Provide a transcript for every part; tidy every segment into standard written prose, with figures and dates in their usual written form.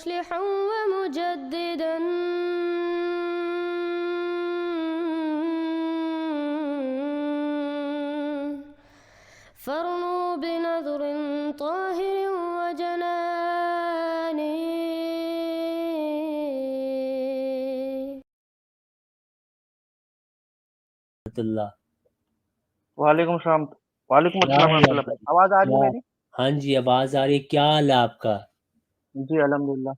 مصلحا ومجددا فارنوا بنظر طاهر وجنان اللہ وعلیکم السلام. وعلیکم کیا السلام حال ورحمۃ ہے اللہ. بھائی؟ آواز آ رہی ہے کیا میری؟ ہاں جی آواز آ رہی ہے. کیا حال ہے آپ کا؟ جی الحمدللہ.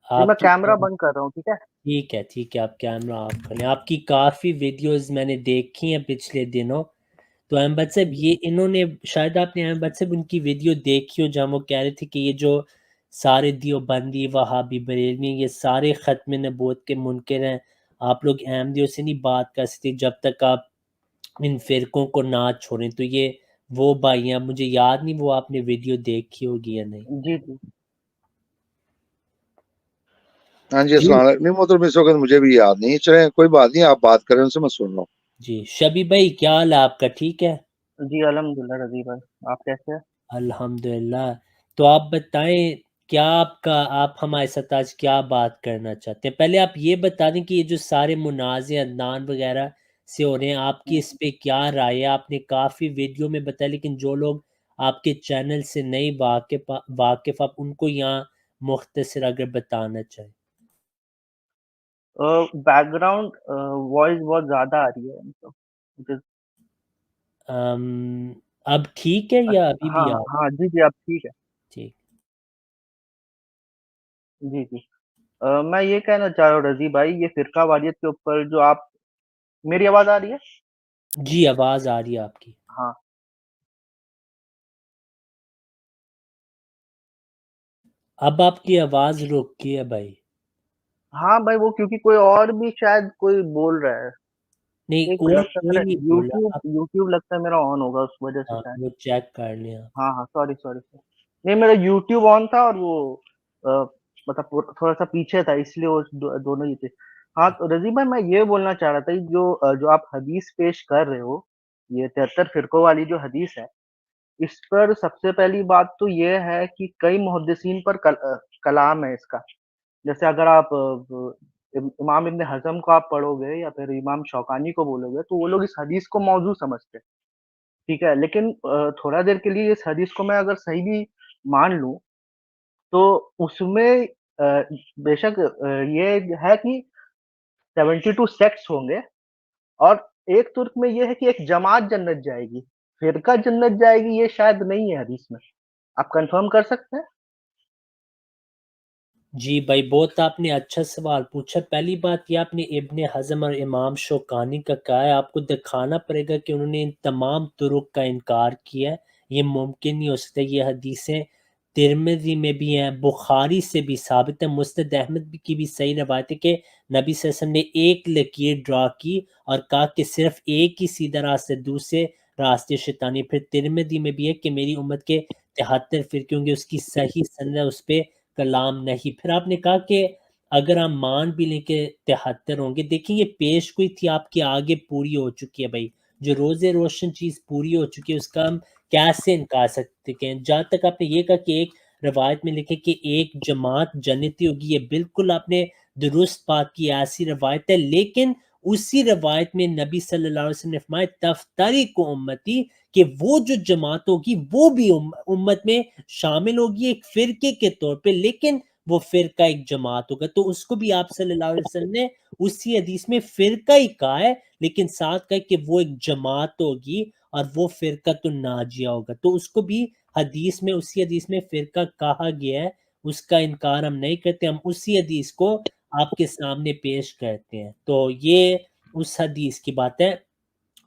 جی میں آپ کی کیمرہ بند کر رہا ہوں. ٹھیک ہے ٹھیک ہے آپ کیمرہ آف کریں. آپ کی کافی ویڈیوز میں نے دیکھی ہیں پچھلے دنوں. تو احمد صاحب یہ انہوں نے شاید آپ نے احمد صاحب ان کی ویڈیو دیکھی ہو جہاں وہ کہہ رہے تھے کہ یہ جو سارے دیوبندی وہابی بریلوی یہ سارے ختم نبوت کے منکر ہیں. آپ لوگ احمدیوں سے نہیں بات کر سکتے جب تک آپ ان فرقوں کو نہ چھوڑیں. تو یہ وہ بھائی ہیں، مجھے یاد نہیں وہ آپ نے ویڈیو دیکھی ہوگی یا نہیں. جی جی. ہاں جی السلام علیکم. نہیں محترم اس وقت مجھے بھی یاد نہیں. چلیں کوئی بات نہیں، آپ بات کریں ان سے میں سن رہا ہوں. جی شبی بھائی کیا حال ہے آپ کا؟ ٹھیک ہے جی الحمدللہ. رضی بھائی آپ کیسے ہیں؟ الحمدللہ. تو آپ بتائیں کیا آپ ہمارے ساتھ آج کیا بات کرنا چاہتے ہیں؟ پہلے آپ یہ بتا دیں کہ یہ جو سارے منازع عدنان وغیرہ سے ہو رہے ہیں آپ کی اس پہ کیا رائے ہے؟ آپ نے کافی ویڈیو میں بتایا لیکن جو لوگ آپ کے چینل سے نہیں واقف آپ ان کو یہاں مختصر اگر بتانا چاہیں. بیک گراؤنڈ وائس بہت زیادہ آ رہی ہے. اب ٹھیک ہے یا ابھی ہاں بھی آپ؟ ہاں جی جی اب ٹھیک ہے. ٹھیک. جی جی. میں یہ کہنا چاہ رہا ہوں رضی بھائی، یہ فرقہ واریت کے اوپر جو آپ، میری آواز آ رہی ہے؟ جی آواز آ رہی ہے آپ کی. ہاں اب آپ کی آواز رک گئی ہے بھائی. ہاں بھائی، وہ کیونکہ کوئی اور بھی شاید کوئی بول رہا ہے. نہیں ایک منٹ اور لگتا ہے کوئی میرا نہیں بول رہا. یوٹیوب لگتا ہے میرا آن ہوگا اس وجہ سے ہاں شاید. وہ چیک کر لیں آپ. ہاں ہاں سوری سوری. نہیں میرا یوٹیوب آن تھا اور وہ مطلب تھوڑا سا پیچھے تھا اس لیے وہ دونوں ہی تھے. ہاں تو رضی بھائی میں یہ بولنا چاہ رہا تھا جو آپ حدیث پیش کر رہے ہو، یہ 73 فرقوں والی جو حدیث ہے، اس پر سب سے پہلی بات تو یہ ہے کہ کئی محدثین پر کلام ہے اس کا. جیسے اگر آپ امام ابن حزم کو آپ پڑھو گے یا پھر امام شوکانی کو بولو گے تو وہ لوگ اس حدیث کو موضوع سمجھتے. ٹھیک ہے، لیکن تھوڑا دیر کے لیے اس حدیث کو میں اگر صحیح بھی مان لوں تو اس میں بے شک یہ ہے کہ 72 سیکٹس ہوں گے، اور ایک ترک میں یہ ہے کہ ایک جماعت جنت جائے گی، فرقہ جنت جائے گی یہ شاید نہیں ہے حدیث میں. آپ کنفرم کر سکتے ہیں؟ جی بھائی بہت آپ نے اچھا سوال پوچھا. پہلی بات یہ آپ نے ابن حزم اور امام شوکانی کا کہا ہے، آپ کو دکھانا پڑے گا کہ انہوں نے ان تمام طرق کا انکار کیا ہے. یہ ممکن نہیں ہو سکتا. یہ حدیثیں ترمذی میں بھی ہیں، بخاری سے بھی ثابت ہے، مسند احمد کی بھی صحیح روایت ہے کہ نبی صلی اللہ علیہ وسلم نے ایک لکیر ڈرا کی اور کہا کہ صرف ایک ہی سیدھا راستے، دوسرے راستے شیطانی. پھر ترمذی میں بھی ہے کہ میری امت کے 73 فرقے ہوں گے، اس کی صحیح سند ہے، اس پہ کلام نہیں. پھر آپ نے کہا کہ اگر ہم مان بھی لیں کہ 73 ہوں گے، دیکھیں یہ پیش گوئی تھی آپ کے آگے پوری ہو چکی ہے بھائی. جو روز روشن چیز پوری ہو چکی ہے اس کا ہم کیسے انکار سکتے ہیں؟ جہاں تک آپ نے یہ کہا کہ ایک روایت میں لکھے کہ ایک جماعت جنتی ہوگی، یہ بالکل آپ نے درست بات کی، ایسی روایت ہے. لیکن اسی روایت میں نبی صلی اللہ علیہ وسلم نے فرمایا تفترق امتی، کہ وہ جو جماعت ہوگی وہ بھی امت میں شامل ہوگی ایک فرقے کے طور پہ، لیکن وہ فرقہ ایک جماعت ہوگا. تو اس کو بھی آپ صلی اللہ علیہ وسلم نے اسی حدیث میں فرقہ ہی کہا ہے، لیکن ساتھ کہا کہ وہ ایک جماعت ہوگی اور وہ فرقہ تو ناجیہ ہوگا. تو اس کو بھی حدیث میں، اسی حدیث میں فرقہ کہا گیا ہے، اس کا انکار ہم نہیں کرتے، ہم اسی حدیث کو آپ کے سامنے پیش کرتے ہیں. تو یہ اس حدیث کی بات ہے،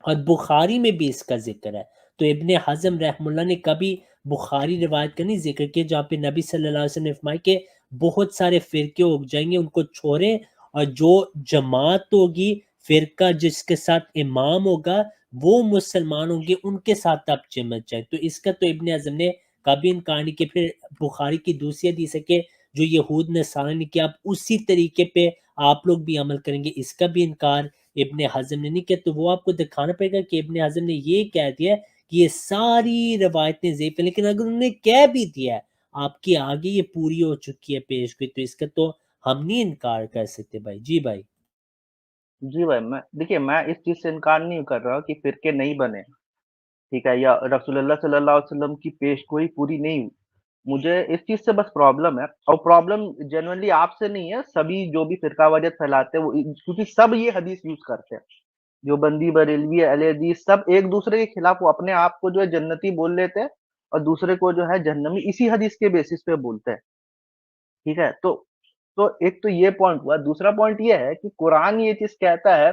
اور بخاری میں بھی اس کا ذکر ہے. تو ابن حزم رحم اللہ نے کبھی بخاری روایت کا نہیں ذکر کیا جہاں پہ نبی صلی اللہ علیہ وسلم نے فرمایا کہ بہت سارے فرقے اگ جائیں گے، ان کو چھوڑیں، اور جو جماعت ہوگی، فرقہ جس کے ساتھ امام ہوگا وہ مسلمان ہوں گے، ان کے ساتھ آپ چمٹ جائیں. تو اس کا تو ابن اعظم نے کبھی انکار نہیں کیا. پھر بخاری کی دوسری حدیث ہے کہ جو یہود نصارہ نے کیا، آپ اسی طریقے پہ آپ لوگ بھی عمل کریں گے، اس کا بھی انکار ابن حزم نے نہیں کیا. تو وہ آپ کو دکھانا پڑے گا کہ ابن حزم نے یہ کہہ دیا کہ یہ ساری روایتیں ضعیف ہیں، لیکن اگر انہوں نے کہہ بھی دیا ہے آپ کے آگے یہ پوری ہو چکی ہے پیش گوئی، تو اس کا تو ہم نہیں انکار کر سکتے بھائی. جی بھائی. جی بھائی، میں اس چیز سے انکار نہیں کر رہا کہ فرقے نہیں بنے، ٹھیک ہے، یا رسول اللہ صلی اللہ علیہ وسلم کی پیش گوئی پوری نہیں ہوئی. مجھے اس چیز سے بس پرابلم ہے، اور پرابلم جنرلی آپ سے نہیں ہے، سبھی جو بھی فرقہ واریت پھیلاتے ہیں وہ، کیونکہ سب یہ حدیث یوز کرتے ہیں، جو بندی بریلوی اہل حدیث سب ایک دوسرے کے خلاف وہ اپنے آپ کو جو ہے جنتی بول لیتے ہیں، اور دوسرے کو جو ہے جہنمی اسی حدیث کے بیسس پہ بولتے ہیں. ٹھیک ہے، تو ایک تو یہ پوائنٹ ہوا. دوسرا پوائنٹ یہ ہے کہ قرآن یہ چیز کہتا ہے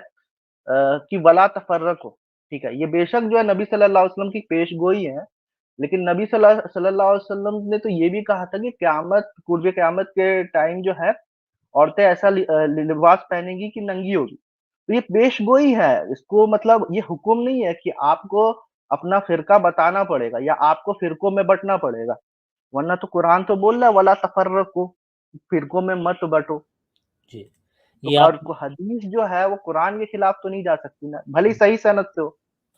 کہ ولا تفرقو، ٹھیک ہے، یہ بے شک جو ہے نبی صلی اللہ علیہ وسلم کی پیش گوئی ہے، لیکن نبی صلی اللہ علیہ وسلم نے تو یہ بھی کہا تھا کہ قرب قیامت کے ٹائم جو ہے عورتیں ایسا لباس پہنیں گی کہ ننگی ہوگی. تو یہ پیش گوئی ہے، اس کو مطلب یہ حکم نہیں ہے کہ آپ کو اپنا فرقہ بتانا پڑے گا یا آپ کو فرقوں میں بٹنا پڑے گا، ورنہ تو قرآن تو بول رہا ہے ولا تفرقو، فرقوں میں مت بٹو. جی تو یہ اور آپ، حدیث جو ہے وہ قرآن کے خلاف تو نہیں جا سکتی نا، بھلی صحیح صنعت سے ہو.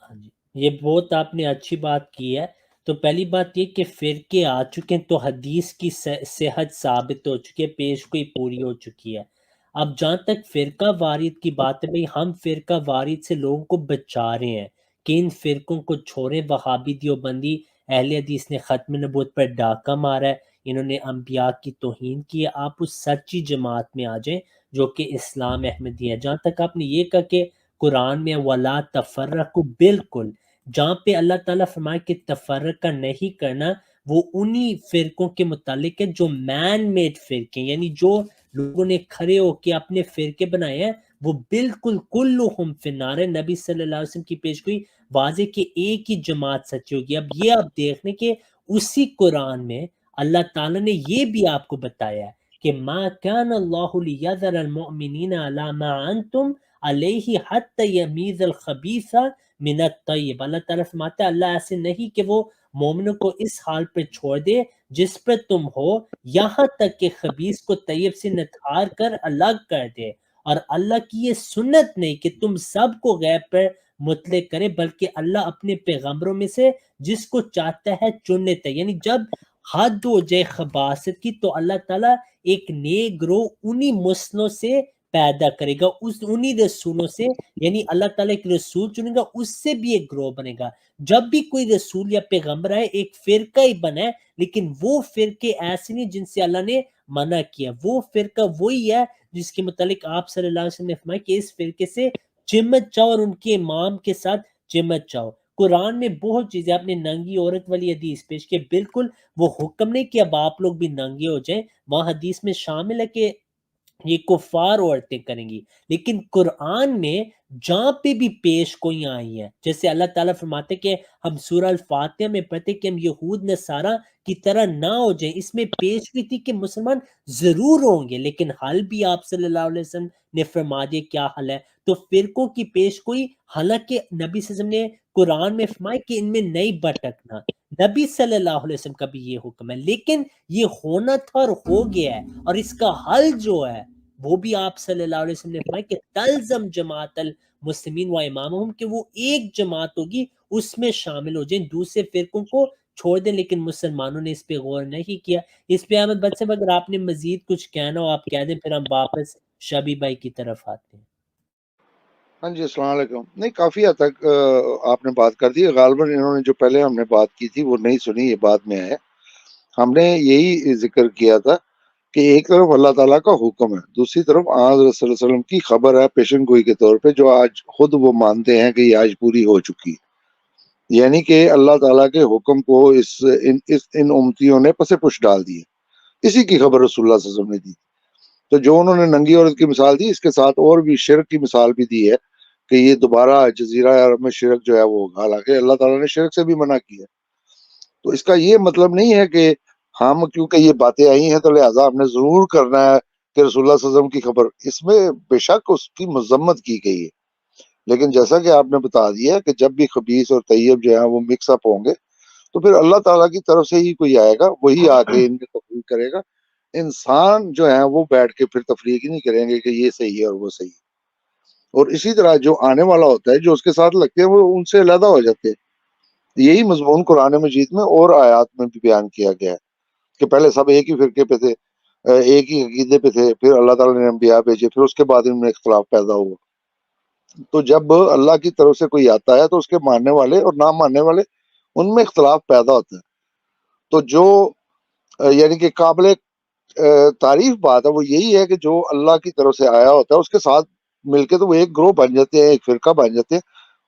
ہاں جی، یہ بہت آپ نے اچھی بات کی ہے. تو پہلی بات یہ کہ فرقے آ چکے ہیں تو حدیث کی صحت ثابت ہو چکی ہے، پیش گوئی پوری ہو چکی ہے. اب جہاں تک فرقہ وارید کی بات ہے، بھئی ہم فرقہ وارید سے لوگوں کو بچا رہے ہیں کہ ان فرقوں کو چھوڑیں. وہابی دیوبندی اہل حدیث نے ختم نبوت پر ڈاکہ مارا ہے، انہوں نے انبیاء کی توہین کی ہے. آپ اس سچی جماعت میں آ جائیں جو کہ اسلام احمدی ہے. جہاں تک آپ نے یہ کہا کہ قرآن میں ولا تفرقوا، بالکل جہاں پہ اللہ تعالیٰ فرمائے کہ تفرقہ نہیں کرنا، وہ انہی فرقوں کے متعلق ہے جو مین میڈ فرقے، یعنی جو لوگوں نے کھڑے ہو کے اپنے فرقے بنائے ہیں، وہ بالکل کلہم فی النار ہے. نبی صلی اللہ علیہ وسلم کی پیش گوئی واضح کہ ایک ہی جماعت سچی ہوگی. اب یہ آپ دیکھنے کہ اسی قرآن میں اللہ تعالیٰ نے یہ بھی آپ کو بتایا ہے کہ ما کان اللہ لیذر المؤمنین علی ما انتم علیہ حتی یمیز الخبیث من الطیب. اللہ تعالیٰ فرماتا ہے اللہ ایسے نہیں کہ وہ مومنوں کو اس حال پہ چھوڑ دے جس پہ تم ہو، یہاں تک کہ خبیث کو طیب سے نتھار کر الگ کر دے. اور اللہ کی یہ سنت نہیں کہ تم سب کو غیب پر مطلع کرے، بلکہ اللہ اپنے پیغمبروں میں سے جس کو چاہتا ہے چن لیتا ہے. یعنی جب حد ہو جائے خباثت کی تو اللہ تعالیٰ ایک نیک گروہ انہی مسلوں سے پیدا کرے گا، انہی رسولوں سے. یعنی اللہ تعالیٰ ایک رسول چنے گا، اس سے بھی ایک گروہ بنے گا. جب بھی کوئی رسول یا پیغمبر آئے ایک فرقہ ہی بنا ہے، لیکن وہ فرقے ایسے نہیں جن سے اللہ نے منع کیا. وہ فرقہ وہی ہے جس کے متعلق آپ صلی اللہ علیہ وسلم نے فرمایا کہ اس فرقے سے چمٹ جاؤ اور ان کے امام کے ساتھ چمٹ جاؤ. قرآن میں بہت چیزیں، آپ نے ننگی عورت والی حدیث پیش کی، بالکل وہ حکم نہیں کہ اب آپ لوگ بھی ننگے ہو جائیں، وہاں حدیث میں شامل ہے کہ یہ کفار عورتیں کریں گی. لیکن قرآن میں جہاں پہ بھی پیش گوئی آئی ہیں، جیسے اللہ تعالیٰ فرماتے کہ ہم سورہ الفاتحہ میں پڑھتے کہ ہم یہود نصارہ کی طرح نہ ہو جائیں، اس میں پیش گوئی تھی کہ مسلمان ضرور ہوں گے، لیکن حل بھی آپ صلی اللہ علیہ وسلم نے فرما دیا کیا حل ہے. تو فرقوں کی پیش گوئی، حالانکہ نبی صلی اللہ علیہ وسلم نے قرآن میں فرمایا کہ ان میں نہیں بھٹکنا، نبی صلی اللہ علیہ وسلم کا بھی یہ حکم ہے، لیکن یہ ہونا تھا اور ہو گیا ہے. اور اس کا حل جو ہے وہ بھی آپ صلی اللہ علیہ وسلم نے فرمایا کہ تلزم جماعت المسلمین و امامہم، کہ وہ ایک جماعت ہوگی اس میں شامل ہو جائیں، دوسرے فرقوں کو چھوڑ دیں. لیکن مسلمانوں نے اس پہ غور نہیں کیا. اس پہ احمد بٹ صاحب اگر آپ نے مزید کچھ کہنا ہو آپ کہہ دیں، پھر ہم واپس شبی بھائی کی طرف آتے ہیں. ہاں جی، السلام علیکم. نہیں، کافی حد تک آپ نے بات کر دی. غالباً انہوں نے جو پہلے ہم نے بات کی تھی وہ نہیں سنی، یہ بعد میں آیا. ہم نے یہی ذکر کیا تھا کہ ایک طرف اللہ تعالیٰ کا حکم ہے، دوسری طرف آج رسول اللہ علیہ وسلم کی خبر ہے پیشن گوئی کے طور پہ، جو آج خود وہ مانتے ہیں کہ یہ آج پوری ہو چکی ہے. یعنی کہ اللہ تعالیٰ کے حکم کو ان امتیوں نے پس پش ڈال دیے. اسی کی خبر رسول اللہ صلی اللہ علیہ وسلم نے دی. تو جو انہوں نے ننگی عورت کی مثال دی، اس کے ساتھ اور بھی شرک کی مثال بھی دی ہے کہ یہ دوبارہ جزیرہ عرب میں شرک جو ہے وہ، حالانکہ اللہ تعالیٰ نے شرک سے بھی منع کیا. تو اس کا یہ مطلب نہیں ہے کہ ہم کیونکہ یہ باتیں آئی ہیں تو لہٰذا ہم نے ضرور کرنا ہے کہ رسول اللہ صلی اللہ علیہ وسلم کی خبر. اس میں بے شک اس کی مذمت کی گئی ہے، لیکن جیسا کہ آپ نے بتا دیا کہ جب بھی خبیث اور طیب جو ہے وہ مکس اپ ہوں گے تو پھر اللہ تعالیٰ کی طرف سے ہی کوئی آئے گا، وہی آ کے ان کی تفریق کرے گا. انسان جو ہے وہ بیٹھ کے پھر تفریق نہیں کریں گے کہ یہ صحیح ہے اور وہ صحیح ہے. اور اسی طرح جو آنے والا ہوتا ہے، جو اس کے ساتھ لگتے ہیں، وہ ان سے علیحدہ ہو جاتے ہیں. یہی مضمون قرآن مجید میں اور آیات میں بھی بیان کیا گیا ہے. کہ پہلے سب ایک ہی فرقے پہ تھے، ایک ہی عقیدے پہ تھے، پھر اللہ تعالیٰ نے انبیاء بھیجے، پھر اس کے بعد ان میں اختلاف پیدا ہوا. تو جب اللہ کی طرف سے کوئی آتا ہے تو اس کے ماننے والے اور نہ ماننے والے ان میں اختلاف پیدا ہوتا ہے. تو جو یعنی کہ قابل تعریف بات ہے وہ یہی ہے کہ جو اللہ کی طرف سے آیا ہوتا ہے اس کے ساتھ مل کے تو وہ ایک گروہ بن جاتے ہیں، ایک فرقہ بن جاتے ہیں.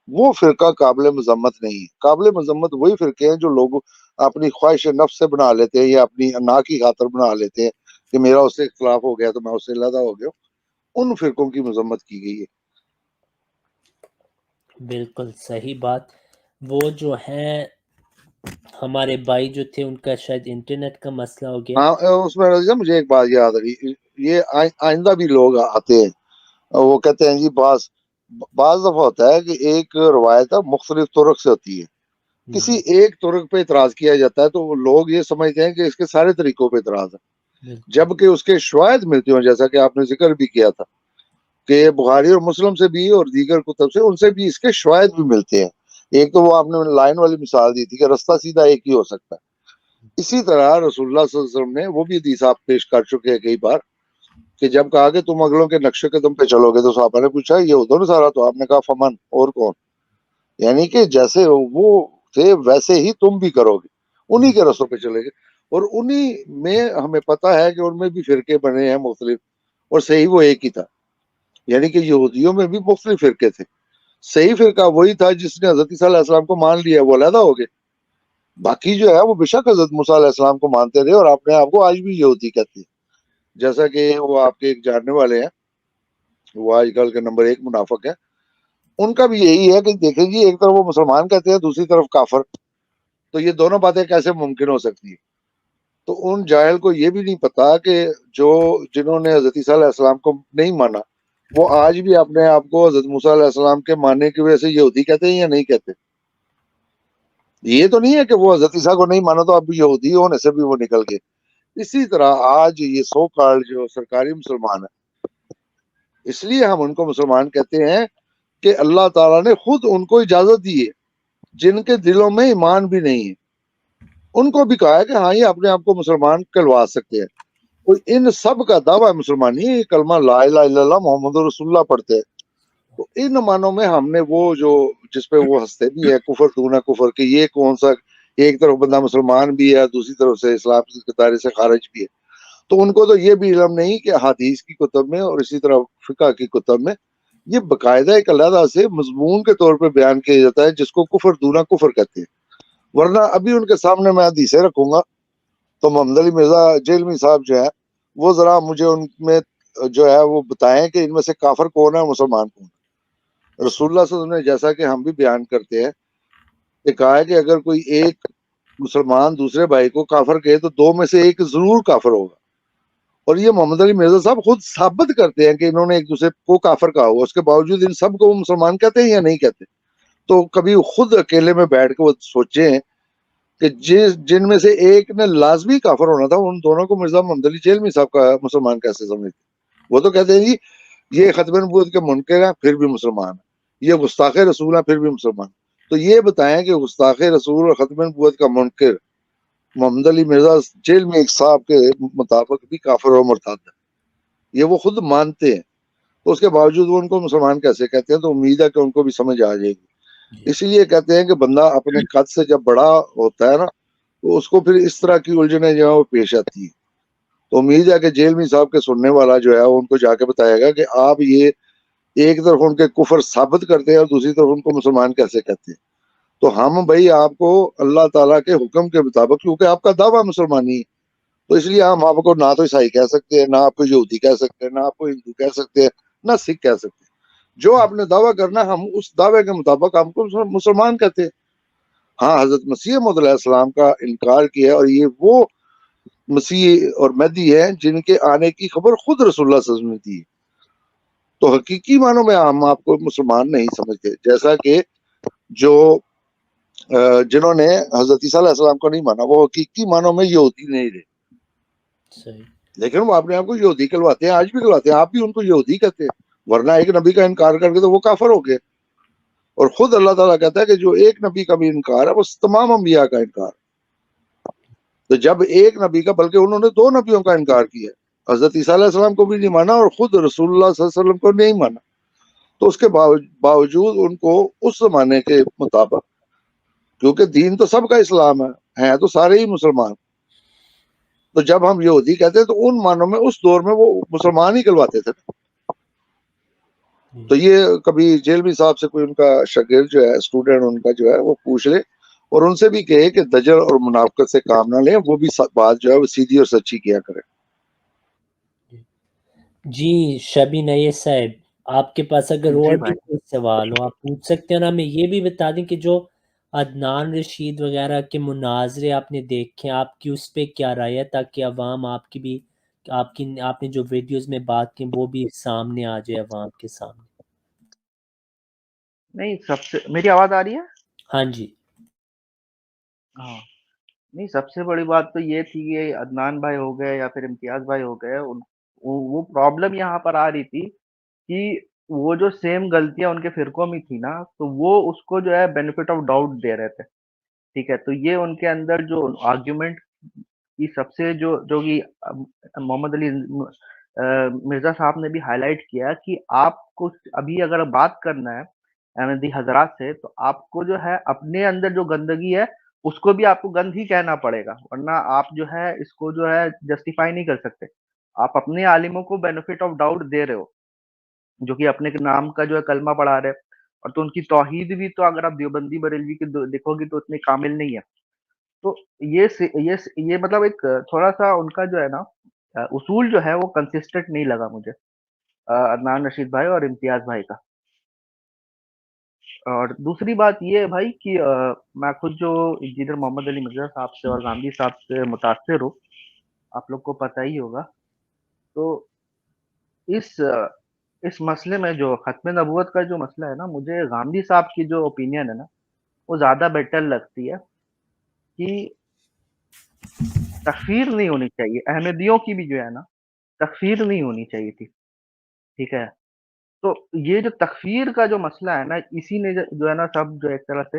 وہ فرقہ قابل مذمت نہیں ہے. قابل مذمت وہی فرقے ہیں جو لوگ اپنی خواہش نفس سے بنا لیتے ہیں یا اپنی انا کی خاطر بنا لیتے ہیں کہ میرا اس سے اختلاف ہو گیا تو میں اس سے علیحدہ ہو گیا. ان فرقوں کی مذمت کی گئی ہے. بالکل صحیح بات. وہ جو ہیں ہمارے بھائی جو تھے ان کا شاید انٹرنیٹ کا مسئلہ ہو گیا. ہاں اس میں رضی مجھے ایک بات یاد آ رہی، یہ آئندہ بھی لوگ آتے ہیں وہ کہتے ہیں جی بعض دفعہ ہوتا ہے کہ ایک روایت مختلف طرق سے ہوتی ہے، کسی ایک طرق پہ اعتراض کیا جاتا ہے تو وہ لوگ یہ سمجھتے ہیں کہ اس کے سارے طریقوں پہ اعتراض ہے، جبکہ اس کے شواہد ملتی ہوں، جیسا کہ آپ نے ذکر بھی کیا تھا کہ بخاری اور مسلم سے بھی اور دیگر کتب سے ان سے بھی اس کے شواہد بھی ملتے ہیں. ایک تو وہ آپ نے لائن والی مثال دی تھی کہ رستہ سیدھا ایک ہی ہو سکتا ہے. اسی طرح رسول اللہ صلی اللہ علیہ وسلم نے وہ بھی حدیث آپ پیش کر چکے ہیں کئی بار کہ جب کہا کہ تم اگلوں کے نقش قدم پہ چلو گے تو صحابہ نے پوچھا یہ ہو دو سارا، تو آپ نے کہا فمن، اور کون؟ یعنی کہ جیسے وہ تھے ویسے ہی تم بھی کرو گے، انہی کے رستوں پہ چلے گے. اور انہی میں ہمیں پتا ہے کہ ان میں بھی فرقے بنے ہیں مختلف، اور صحیح وہ ایک ہی تھا. یعنی کہ یہودیوں میں بھی مختلف فرقے تھے، صحیح فرقہ وہی تھا جس نے حضرت عیسیٰ علیہ السلام کو مان لیا، وہ علیحدہ ہو گئے. باقی جو ہے وہ بے شک حضرت موسیٰ علیہ السلام کو مانتے رہے اور اپنے آپ کو آج بھی یہودی کہتے ہیں. جیسا کہ وہ آپ کے ایک جاننے والے ہیں، وہ آج کل کے نمبر 1 منافق ہے، ان کا بھی یہی ہے کہ دیکھیں جی ایک طرف وہ مسلمان کہتے ہیں دوسری طرف کافر، تو یہ دونوں باتیں کیسے ممکن ہو سکتی ہیں؟ تو ان جاہل کو یہ بھی نہیں پتا کہ جنہوں نے حضرت عیسیٰ علیہ السلام کو نہیں مانا وہ آج بھی اپنے آپ کو حضرت موسیٰ علیہ السلام کے ماننے کی وجہ سے یہودی کہتے ہیں یا نہیں کہتے. یہ تو نہیں ہے کہ وہ حضرت عیسیٰ کو نہیں مانا تو اب یہودی ہونے سے بھی وہ نکل گئے. اسی طرح آج یہ سو کال جو سرکاری مسلمان ہے، اس لیے ہم ان کو مسلمان کہتے ہیں کہ اللہ تعالیٰ نے خود ان کو اجازت دی ہے جن کے دلوں میں ایمان بھی نہیں ہے، ان کو بھی کہا ہے کہ ہاں یہ اپنے آپ کو مسلمان کہلوا سکتے ہیں. ان سب کا دعویٰ مسلمانی ہے، کلمہ لا الہ الا اللہ محمد رسول اللہ پڑھتے ہیں. تو ان معنوں میں ہم نے وہ جو جس پہ وہ ہنستے بھی ہے کفر دونہ کفر، کہ یہ کون سا ایک طرف بندہ مسلمان بھی ہے دوسری طرف سے اسلام کے دائرے سے خارج بھی ہے، تو ان کو تو یہ بھی علم نہیں کہ حدیث کی کتب میں اور اسی طرح فقہ کی کتب میں یہ باقاعدہ ایک علیحدہ سے مضمون کے طور پہ بیان کیا جاتا ہے جس کو کفر دونہ کفر کہتے ہیں. ورنہ ابھی ان کے سامنے میں حدیثیں رکھوں گا تو محمد علی مرزا جیلمی صاحب جو ہے وہ ذرا مجھے ان میں جو ہے وہ بتائیں کہ ان میں سے کافر کون ہے مسلمان کون ہے. رسول اللہ صلی اللہ علیہ وسلم نے جیسا کہ ہم بھی بیان کرتے ہیں کہ کہا ہے کہ اگر کوئی ایک مسلمان دوسرے بھائی کو کافر کہے تو 2 میں سے ایک ضرور کافر ہوگا. اور یہ محمد علی مرزا صاحب خود ثابت کرتے ہیں کہ انہوں نے ایک دوسرے کو کافر کہا ہوا، اس کے باوجود ان سب کو وہ مسلمان کہتے ہیں یا نہیں کہتے. تو کبھی خود اکیلے میں بیٹھ کے وہ سوچیں کہ جن میں سے ایک نے لازمی کافر ہونا تھا ان دونوں کو مرزا محمد علی جیلمی صاحب کا مسلمان کیسے سمجھتے. وہ تو کہتے ہیں جی یہ ختم نبوت کے منکر ہیں پھر بھی مسلمان ہیں، یہ گستاخ رسول ہیں پھر بھی مسلمان. تو یہ بتائیں کہ گستاخ رسول اور ختم نبوت کا منکر محمد علی مرزا جیل میں ایک صاحب کے مطابق بھی کافر و مرتد ہے، یہ وہ خود مانتے ہیں، تو اس کے باوجود وہ ان کو مسلمان کیسے کہتے ہیں. تو امید ہے کہ ان کو بھی سمجھ آ جائے گی. اسی لیے کہتے ہیں کہ بندہ اپنے قد سے جب بڑا ہوتا ہے نا تو اس کو پھر اس طرح کی الجھنیں جو ہے وہ پیش آتی ہیں. تو امید ہے کہ جیلمی صاحب کے سننے والا جو ہے ان کو جا کے بتائے گا کہ آپ یہ ایک طرف ان کے کفر ثابت کرتے ہیں اور دوسری طرف ان کو مسلمان کیسے کہتے ہیں. تو ہم بھائی آپ کو اللہ تعالیٰ کے حکم کے مطابق، کیونکہ آپ کا دعویٰ مسلمانی ہے تو اس لیے ہم آپ کو نہ تو عیسائی کہہ سکتے ہیں، نہ آپ کو یہودی کہہ سکتے ہیں، نہ آپ کو ہندو کہہ سکتے ہیں، نہ سکھ کہہ سکتے ہیں. جو آپ نے دعویٰ کرنا ہم اس دعوے کے مطابق ہم کو مسلمان کہتے ہیں. ہاں حضرت مسیح موعود علیہ السلام کا انکار کیا اور یہ وہ مسیح اور مہدی ہیں جن کے آنے کی خبر خود رسول اللہ صلی اللہ علیہ وسلم نے دی. تو حقیقی معنوں میں ہم آپ کو مسلمان نہیں سمجھتے، جیسا کہ جو جنہوں نے حضرت عیسیٰ علیہ السلام کو نہیں مانا وہ حقیقی معنوں میں یہودی نہیں رہے، لیکن وہ اپنے آپ کو یہودی کہلواتے ہیں، آج بھی کہلواتے ہیں. آپ بھی ان کو یہودی کہتے ہیں، ورنہ ایک نبی کا انکار کر کے تو وہ کافر ہو گئے. اور خود اللہ تعالیٰ کہتا ہے کہ جو ایک نبی کا بھی انکار ہے وہ تمام انبیاء کا انکار. تو جب ایک نبی کا بلکہ انہوں نے 2 نبیوں کا انکار کیا، حضرت عیسیٰ علیہ السلام کو بھی نہیں مانا اور خود رسول اللہ صلی اللہ علیہ وسلم کو نہیں مانا، تو اس کے باوجود ان کو اس زمانے کے مطابق، کیونکہ دین تو سب کا اسلام ہے تو سارے ہی مسلمان، تو جب ہم یہودی کہتے ہیں تو ان معنوں میں اس دور میں وہ مسلمان ہی کہلواتے تھے. تو یہ کبھی جیلوی صاحب سے کوئی ان کا شاگرد جو ہے، اسٹوڈنٹ ان کا جو ہے، وہ پوچھ لے اور ان سے بھی کہے کہ دجل اور منافقت سے کام نہ لیں، وہ بھی بات جو ہے وہ سیدھی اور سچی کیا کرے. جی شبی نئے صاحب، آپ کے پاس اگر جی اور بھی بھائی. کوئی سوال ہو آپ پوچھ سکتے ہیں. اور ہمیں یہ بھی بتا دیں کہ جو عدنان رشید وغیرہ کے مناظرے آپ نے دیکھے، آپ کی اس پہ کیا رائے ہے، تاکہ عوام آپ کی آپ نے جو ویڈیوز میں بات کی وہ بھی سامنے آ جائے عوام کے سامنے. نہیں، سب سے میری آواز آ رہی ہے؟ ہاں جی. ہاں. نہیں، سب سے بڑی بات تو یہ تھی کہ عدنان بھائی ہو گئے یا پھر امتیاز بھائی ہو گئے، وہ پرابلم یہاں پر آ رہی تھی کہ وہ جو سیم غلطیاں ان کے فرقوں میں تھی نا، تو وہ اس کو جو ہے بینیفٹ آف ڈاؤٹ دے رہے تھے. ٹھیک ہے، تو یہ ان کے اندر جو آرگیومنٹ کی سب سے جو کہ محمد علی مرزا صاحب نے بھی ہائی لائٹ کیا کہ آپ کو ابھی اگر بات کرنا ہے احمدی حضرات سے، تو آپ کو جو ہے اپنے اندر جو گندگی ہے اس کو بھی آپ کو گند ہی کہنا پڑے گا، ورنہ آپ جو ہے اس کو جو ہے جسٹیفائی نہیں کر سکتے. آپ اپنے عالموں کو بینیفٹ آف ڈاؤٹ دے رہے ہو، جو کہ اپنے نام کا جو ہے کلمہ پڑھا رہے، اور تو ان کی توحید بھی تو اگر آپ دیوبندی بریلوی کی دیکھو گی تو اتنی کامل نہیں ہے. تو یہ مطلب ایک تھوڑا سا ان کا جو ہے نا اصول جو ہے وہ کنسسٹنٹ نہیں لگا مجھے عدنان رشید بھائی اور امتیاز بھائی کا. اور دوسری بات یہ ہے بھائی کہ میں خود جو انجینئر محمد علی مرزا صاحب سے اور گاندھی صاحب سے متاثر ہوں، آپ لوگ کو پتہ ہی ہوگا. تو اس مسئلے میں جو ختم نبوت کا جو مسئلہ ہے نا، مجھے گاندھی صاحب کی جو اوپینین ہے نا وہ زیادہ بیٹر لگتی ہے کہ تکفیر نہیں ہونی چاہیے. احمدیوں کی بھی جو ہے نا تکفیر نہیں ہونی چاہیے تھی. ٹھیک ہے، تو یہ جو تکفیر کا جو مسئلہ ہے نا، اسی نے جو ہے نا سب جو ایک طرح سے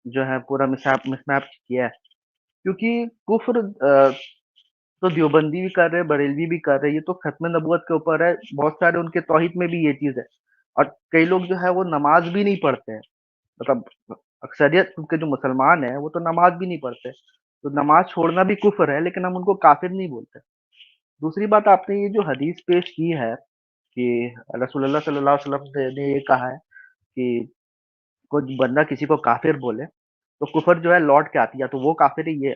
جو ہے پورا مس میپ کیا ہے. کیونکہ کفر تو دیوبندی بھی کر رہے، بریلوی بھی کر رہے، یہ تو ختم نبوت کے اوپر ہے. بہت سارے ان کے توحید میں بھی یہ چیز ہے. اور کئی لوگ جو ہے وہ نماز بھی نہیں پڑھتے ہیں، مطلب اکثریت کے جو مسلمان ہیں وہ تو نماز بھی نہیں پڑھتے. تو نماز چھوڑنا بھی کفر ہے، لیکن ہم ان کو کافر نہیں بولتے. دوسری بات، آپ نے یہ جو حدیث پیش کی ہے کہ رسول اللہ صلی اللہ علیہ وسلم نے یہ کہا ہے کہ کوئی بندہ کسی کو کافر بولے تو کفر جو ہے لوٹ کے آتی ہے، تو وہ کافر ہی ہے.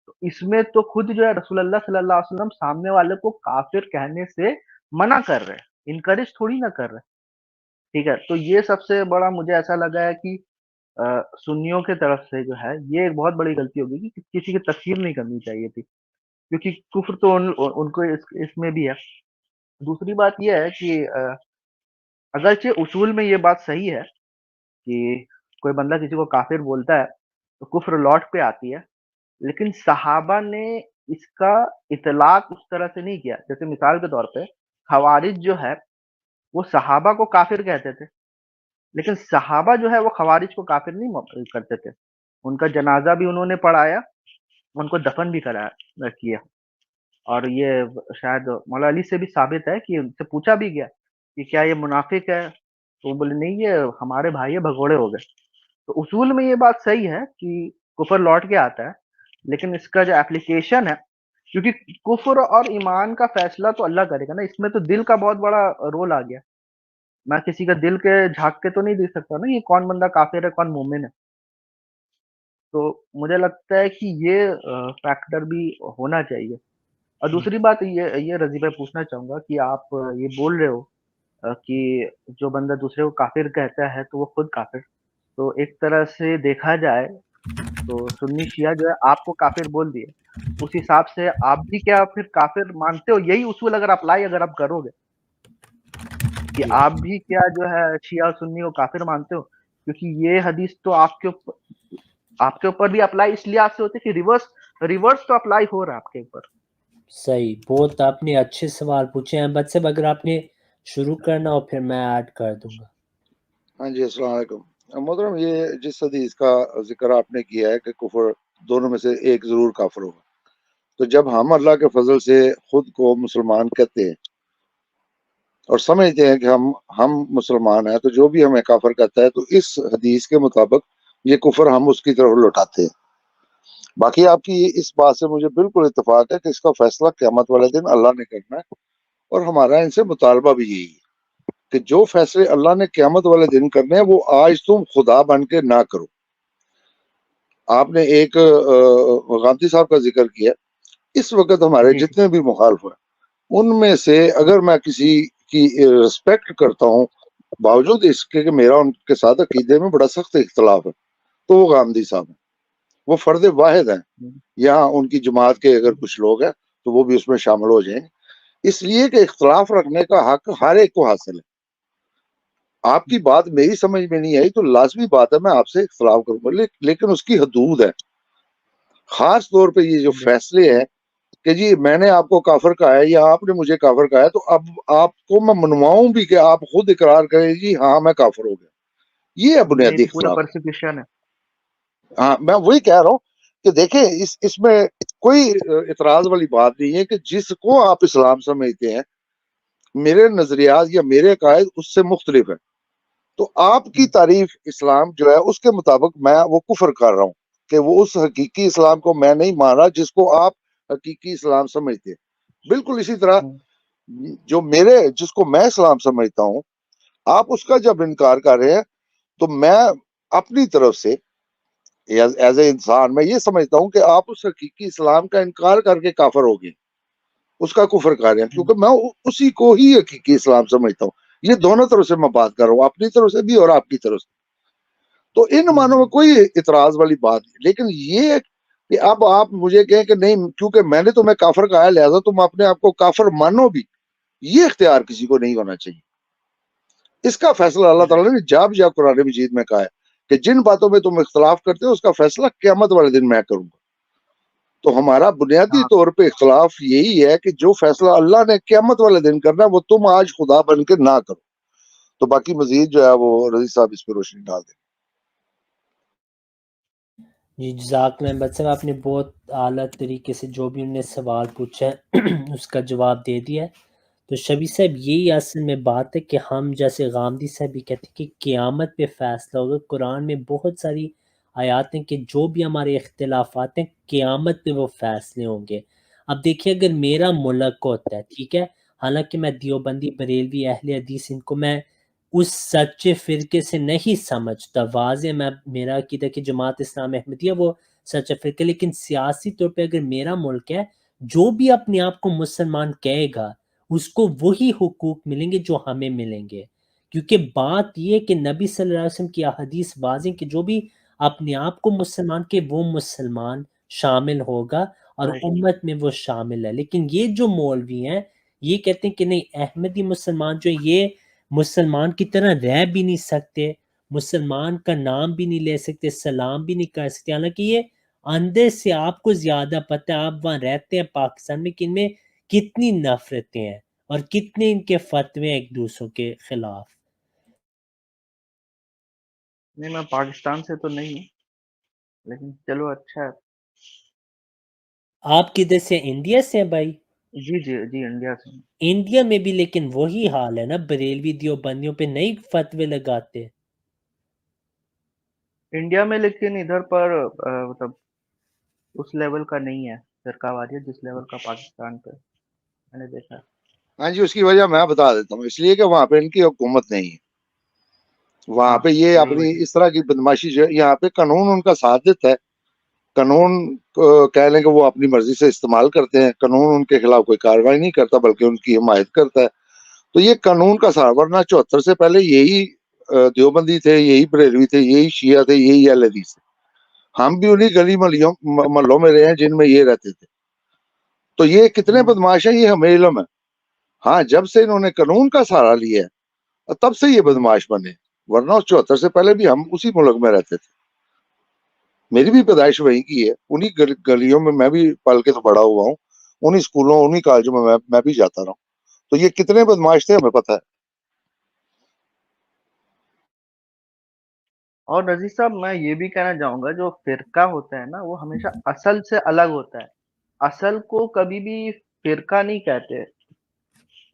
تو اس میں تو خود جو ہے رسول اللہ صلی اللہ علیہ وسلم سامنے والے کو کافر کہنے سے منع کر رہے، انکریج تھوڑی نہ کر رہے. ٹھیک ہے، تو یہ سب سے بڑا مجھے ایسا لگا ہے کہ سنیوں کے طرف سے جو ہے یہ ایک بہت بڑی غلطی ہوگی کہ کسی کی تکفیر نہیں کرنی چاہیے تھی، کیونکہ کفر تو ان کو اس میں بھی ہے. دوسری بات یہ ہے کہ اگرچہ اصول میں یہ بات صحیح ہے کہ کوئی بندہ کسی کو کافر بولتا ہے تو کفر لوٹ پہ آتی ہے، لیکن صحابہ نے اس کا اطلاق اس طرح سے نہیں کیا. جیسے مثال کے طور پہ خوارج جو ہے وہ صحابہ کو کافر کہتے تھے، لیکن صحابہ جو ہے وہ خوارج کو کافر نہیں کرتے تھے. ان کا جنازہ بھی انہوں نے پڑھایا، ان کو دفن بھی کیا. اور یہ شاید مولا علی سے بھی ثابت ہے کہ ان سے پوچھا بھی گیا کہ کیا یہ منافق ہے، تو وہ بولے نہیں، یہ ہمارے بھائی بھگوڑے ہو گئے. تو اصول میں یہ بات صحیح ہے کہ کفر لوٹ کے آتا ہے، لیکن اس کا جو اپلیکیشن ہے، کیونکہ کفر اور ایمان کا فیصلہ تو اللہ کرے گا نا، اس میں تو دل کا بہت بڑا رول آ گیا. میں کسی کا دل کے جھانک کے تو نہیں دیکھ سکتا نا یہ کون بندہ کافر ہے کون مومن ہے. تو مجھے لگتا ہے کہ یہ فیکٹر بھی ہونا چاہیے. اور دوسری بات یہ رضی بھائی پوچھنا چاہوں گا کہ آپ یہ بول رہے ہو کہ جو بندہ دوسرے کو کافر کہتا ہے تو وہ خود کافر، تو ایک طرح سے دیکھا جائے تو سنی شیعہ جو ہے آپ کو کافر بول دیے، اس حساب سے آپ بھی کیا پھر کافر مانتے ہو؟ یہی اصول اگر اپلائی اگر آپ کرو گے کہ آپ بھی کیا جو ہے شیعہ سنی کو کافر مانتے ہو؟ کیونکہ یہ حدیث تو آپ کے اوپر بھی اپلائی اس لیے آپ سے ہوتے کہ ریورس تو اپلائی ہو رہا ہے آپ کے اوپر. صحیح، بہت آپ نے اچھے سوال پوچھے ہیں. بس صاحب اگر آپ نے شروع کرنا ہو پھر میں ایڈ کر دوں گا. ہاں جی، السلام علیکم محترم. یہ جس حدیث کا ذکر آپ نے کیا ہے کہ کفر دونوں میں سے ایک ضرور کافر ہوگا. تو جب ہم اللہ کے فضل سے خود کو مسلمان کہتے ہیں اور سمجھتے ہیں کہ ہم مسلمان ہیں، تو جو بھی ہمیں کافر کہتا ہے تو اس حدیث کے مطابق یہ کفر ہم اس کی طرف لوٹاتے ہیں. باقی آپ کی اس بات سے مجھے بالکل اتفاق ہے کہ اس کا فیصلہ قیامت والے دن اللہ نے کرنا ہے، اور ہمارا ان سے مطالبہ بھی یہی ہے کہ جو فیصلے اللہ نے قیامت والے دن کرنے ہیں وہ آج تم خدا بن کے نہ کرو. آپ نے ایک غامدی صاحب کا ذکر کیا. اس وقت ہمارے جی جتنے بھی مخالف ہیں ان میں سے اگر میں کسی کی رسپیکٹ کرتا ہوں باوجود اس کے کہ میرا ان کے ساتھ عقیدے میں بڑا سخت اختلاف ہے، تو وہ غامدی صاحب ہیں. وہ فرد واحد ہیں. یہاں ان کی جماعت کے اگر کچھ لوگ ہیں تو وہ بھی اس میں شامل ہو جائیں، اس لیے کہ اختلاف رکھنے کا حق ہر ایک کو حاصل ہے. آپ کی بات میری سمجھ میں نہیں آئی تو لازمی بات ہے میں آپ سے اختلاف کروں گا، لیکن اس کی حدود ہے. خاص طور پہ یہ جو فیصلے ہیں کہ جی میں نے آپ کو کافر کہا ہے یا آپ نے مجھے کافر کہا ہے، تو اب آپ کو میں منواؤں بھی کہ آپ خود اقرار کریں جی ہاں میں کافر ہو گیا. یہ بنیادی نہیں، پورا اختلاف ہے. پرسیکیوشن ہے. ہاں میں وہی کہہ رہا ہوں کہ دیکھیں اس میں کوئی اعتراض والی بات نہیں ہے کہ جس کو آپ اسلام سمجھتے ہیں میرے نظریات یا میرے عقائد اس سے مختلف ہے، تو آپ کی تعریف اسلام جو ہے اس کے مطابق میں وہ کفر کر رہا ہوں کہ وہ اس حقیقی اسلام کو میں نہیں مان رہا جس کو آپ حقیقی اسلام سمجھتے ہیں. بالکل اسی طرح جو جس کو میں اسلام سمجھتا ہوں آپ اس کا جب انکار کر رہے ہیں تو میں اپنی طرف سے ایز اے انسان میں یہ سمجھتا ہوں کہ آپ اس حقیقی اسلام کا انکار کر کے کافر ہو گئے، اس کا کفر کر رہے ہیں، کیونکہ میں اسی کو ہی حقیقی اسلام سمجھتا ہوں. یہ دونوں طرف سے میں بات کر رہا ہوں، اپنی طرف سے بھی اور آپ کی طرف سے. تو ان معنوں میں کوئی اعتراض والی بات نہیں، لیکن یہ کہ اب آپ مجھے کہیں کہ نہیں کیونکہ میں نے تمہیں کافر کہا ہے لہذا تم اپنے آپ کو کافر مانو بھی، یہ اختیار کسی کو نہیں ہونا چاہیے. اس کا فیصلہ اللہ تعالیٰ نے جا قرآن مجید میں کہا ہے کہ جن باتوں میں تم اختلاف کرتے ہو اس کا فیصلہ قیامت والے دن میں کروں گا. تو ہمارا بنیادی طور پہ اختلاف یہی ہے کہ جو فیصلہ اللہ نے قیامت والے دن کرنا ہے وہ تم آج خدا بن کے نہ کرو. تو باقی مزید جو ہے وہ رضی صاحب اس پہ روشنی ڈال دیں. جی جزاک اللہ بچہ آپ نے بہت اعلیٰ طریقے سے جو بھی انہوں نے سوال پوچھا ہے اس کا جواب دے دیا ہے. تو شبی صاحب یہی اصل میں بات ہے کہ ہم جیسے غامدی صاحب بھی کہتے ہیں کہ قیامت پہ فیصلہ ہوگا. قرآن میں بہت ساری آیات ہیں کہ جو بھی ہمارے اختلافات ہیں قیامت پہ وہ فیصلے ہوں گے. اب دیکھیے اگر میرا ملک ہوتا ہے ٹھیک ہے، حالانکہ میں دیوبندی بریلوی اہل حدیث ان کو میں اس سچے فرقے سے نہیں سمجھتا، واضح میں میرا عقیدہ کہ جماعت اسلام احمدیہ وہ سچا فرقہ، لیکن سیاسی طور پہ اگر میرا ملک ہے جو بھی اپنے آپ کو مسلمان کہے گا اس کو وہی حقوق ملیں گے جو ہمیں ملیں گے. کیونکہ بات یہ کہ نبی صلی اللہ علیہ وسلم کی احادیث واضح کہ جو بھی اپنے آپ کو مسلمان کے وہ مسلمان شامل ہوگا اور امت میں وہ شامل ہے. لیکن یہ جو مولوی ہیں یہ کہتے ہیں کہ نہیں احمدی مسلمان جو یہ مسلمان کی طرح رہ بھی نہیں سکتے، مسلمان کا نام بھی نہیں لے سکتے، سلام بھی نہیں کر سکتے، حالانکہ یہ اندر سے آپ کو زیادہ پتہ ہے. آپ وہاں رہتے ہیں پاکستان میں کہ ان میں کتنی نفرتیں ہیں اور کتنے ان کے فتوے ایک دوسروں کے خلاف. نہیں میں پاکستان سے تو نہیں ہوں، لیکن چلو اچھا ہے. آپ کدھر سے؟ انڈیا سے ہیں بھائی؟ جی انڈیا سے. انڈیا میں بھی لیکن وہی حال ہے نا، بریلوی دیوبندیوں پہ نئی فتوے لگاتے. انڈیا میں لیکن ادھر پر مطلب اس لیول کا نہیں ہے فرقہ واریت جس لیول کا پاکستان پہ میں نے دیکھا. ہاں جی، اس کی وجہ میں بتا دیتا ہوں. اس لیے کہ وہاں پہ ان کی حکومت نہیں ہے، وہاں پہ یہ یہی اپنی وجہ. اس طرح کی بدماشی جو ہے یہاں پہ قانون ان کا ساتھ دیتا ہے. قانون کہہ لیں کہ وہ اپنی مرضی سے استعمال کرتے ہیں، قانون ان کے خلاف کوئی کارروائی نہیں کرتا بلکہ ان کی حمایت کرتا ہے. تو یہ قانون کا سہارا، ورنہ 74 سے پہلے یہی دیوبندی تھے، یہی بریلوی تھے، یہی شیعہ تھے، یہی اہل حدیث تھے. ہم بھی انہی گلی محلوں میں رہے ہیں جن میں یہ رہتے تھے. تو یہ کتنے بدماش ہیں یہ ہمیں علم ہے. ہاں جب سے انہوں نے قانون کا سہارا لیا ہے تب سے یہ بدماش بنے، ورنہ 74 سے پہلے بھی ہم اسی ملک میں رہتے تھے. میری بھی پیدائش وہیں کی ہے، انہی گلیوں میں میں بھی پل کے تو بڑا ہوا ہوں، انہی اسکولوں انہی کالجوں میں میں بھی جاتا رہا ہوں. تو یہ کتنے بدماش تھے ہمیں پتہ ہے. اور رضی صاحب میں یہ بھی کہنا چاہوں گا جو فرقہ ہوتا ہے نا وہ ہمیشہ اصل سے الگ ہوتا ہے. اصل کو کبھی بھی فرقہ نہیں کہتے.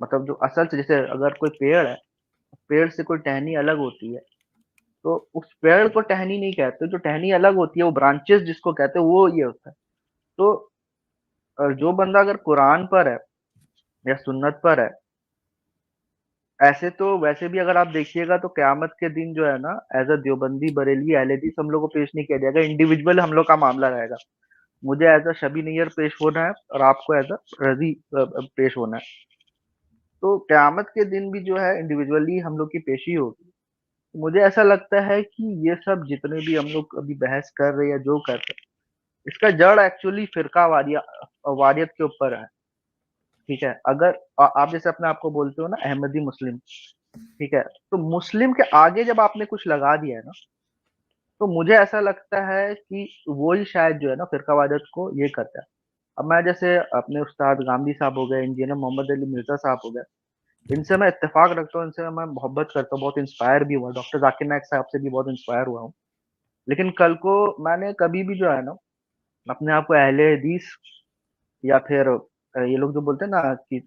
مطلب جو اصل سے جیسے اگر کوئی پیڑ ہے, پیڑ سے کوئی ٹہنی الگ ہوتی ہے تو اس پیڑ کو ٹہنی نہیں کہتے. جو ٹہنی الگ ہوتی ہے وہ برانچز جس کو کہتے ہیں وہ یہ ہوتا ہے. تو جو بندہ اگر قرآن پر ہے یا سنت پر ہے, ایسے تو ویسے بھی اگر آپ دیکھیے گا تو قیامت کے دن جو ہے نا ایز اے دیوبندی بریلوی اہل حدیث ہم لوگ کو پیش نہیں کیا جائے گا. انڈیویجول ہم لوگ کا معاملہ رہے گا. مجھے ایز اے شبی نیئر پیش ہونا ہے اور آپ کو ایز اے رضی پیش ہونا ہے. تو قیامت کے دن بھی جو ہے انڈیویجولی ہم لوگ کی پیشی ہوگی. مجھے ایسا لگتا ہے کہ یہ سب جتنے بھی ہم لوگ ابھی بحث کر رہے ہیں یا جو کر رہے ہیں, اس کا جڑ ایکچولی فرقہ واریت کے اوپر ہے. ٹھیک ہے, اگر آپ جیسے اپنے آپ کو بولتے ہو نا احمدی مسلم, ٹھیک ہے, تو مسلم کے آگے جب آپ نے کچھ لگا دیا ہے نا تو مجھے ایسا لگتا ہے کہ وہی شاید جو ہے نا فرقہ واریت کو یہ کرتا ہے. اب میں جیسے اپنے استاد گاندھی صاحب ہو گئے, انجینئر محمد علی مرزا صاحب ہو گئے, ان سے میں اتفاق رکھتا ہوں, ان سے میں محبت کرتا ہوں, بہت انسپائر بھی ہوا. ڈاکٹر ذاکر نائک صاحب سے بھی بہت انسپائر ہوا ہوں. لیکن کل کو میں نے کبھی بھی جو ہے نا اپنے آپ کو اہل حدیث یا پھر یہ لوگ جو بولتے ہیں نا کہ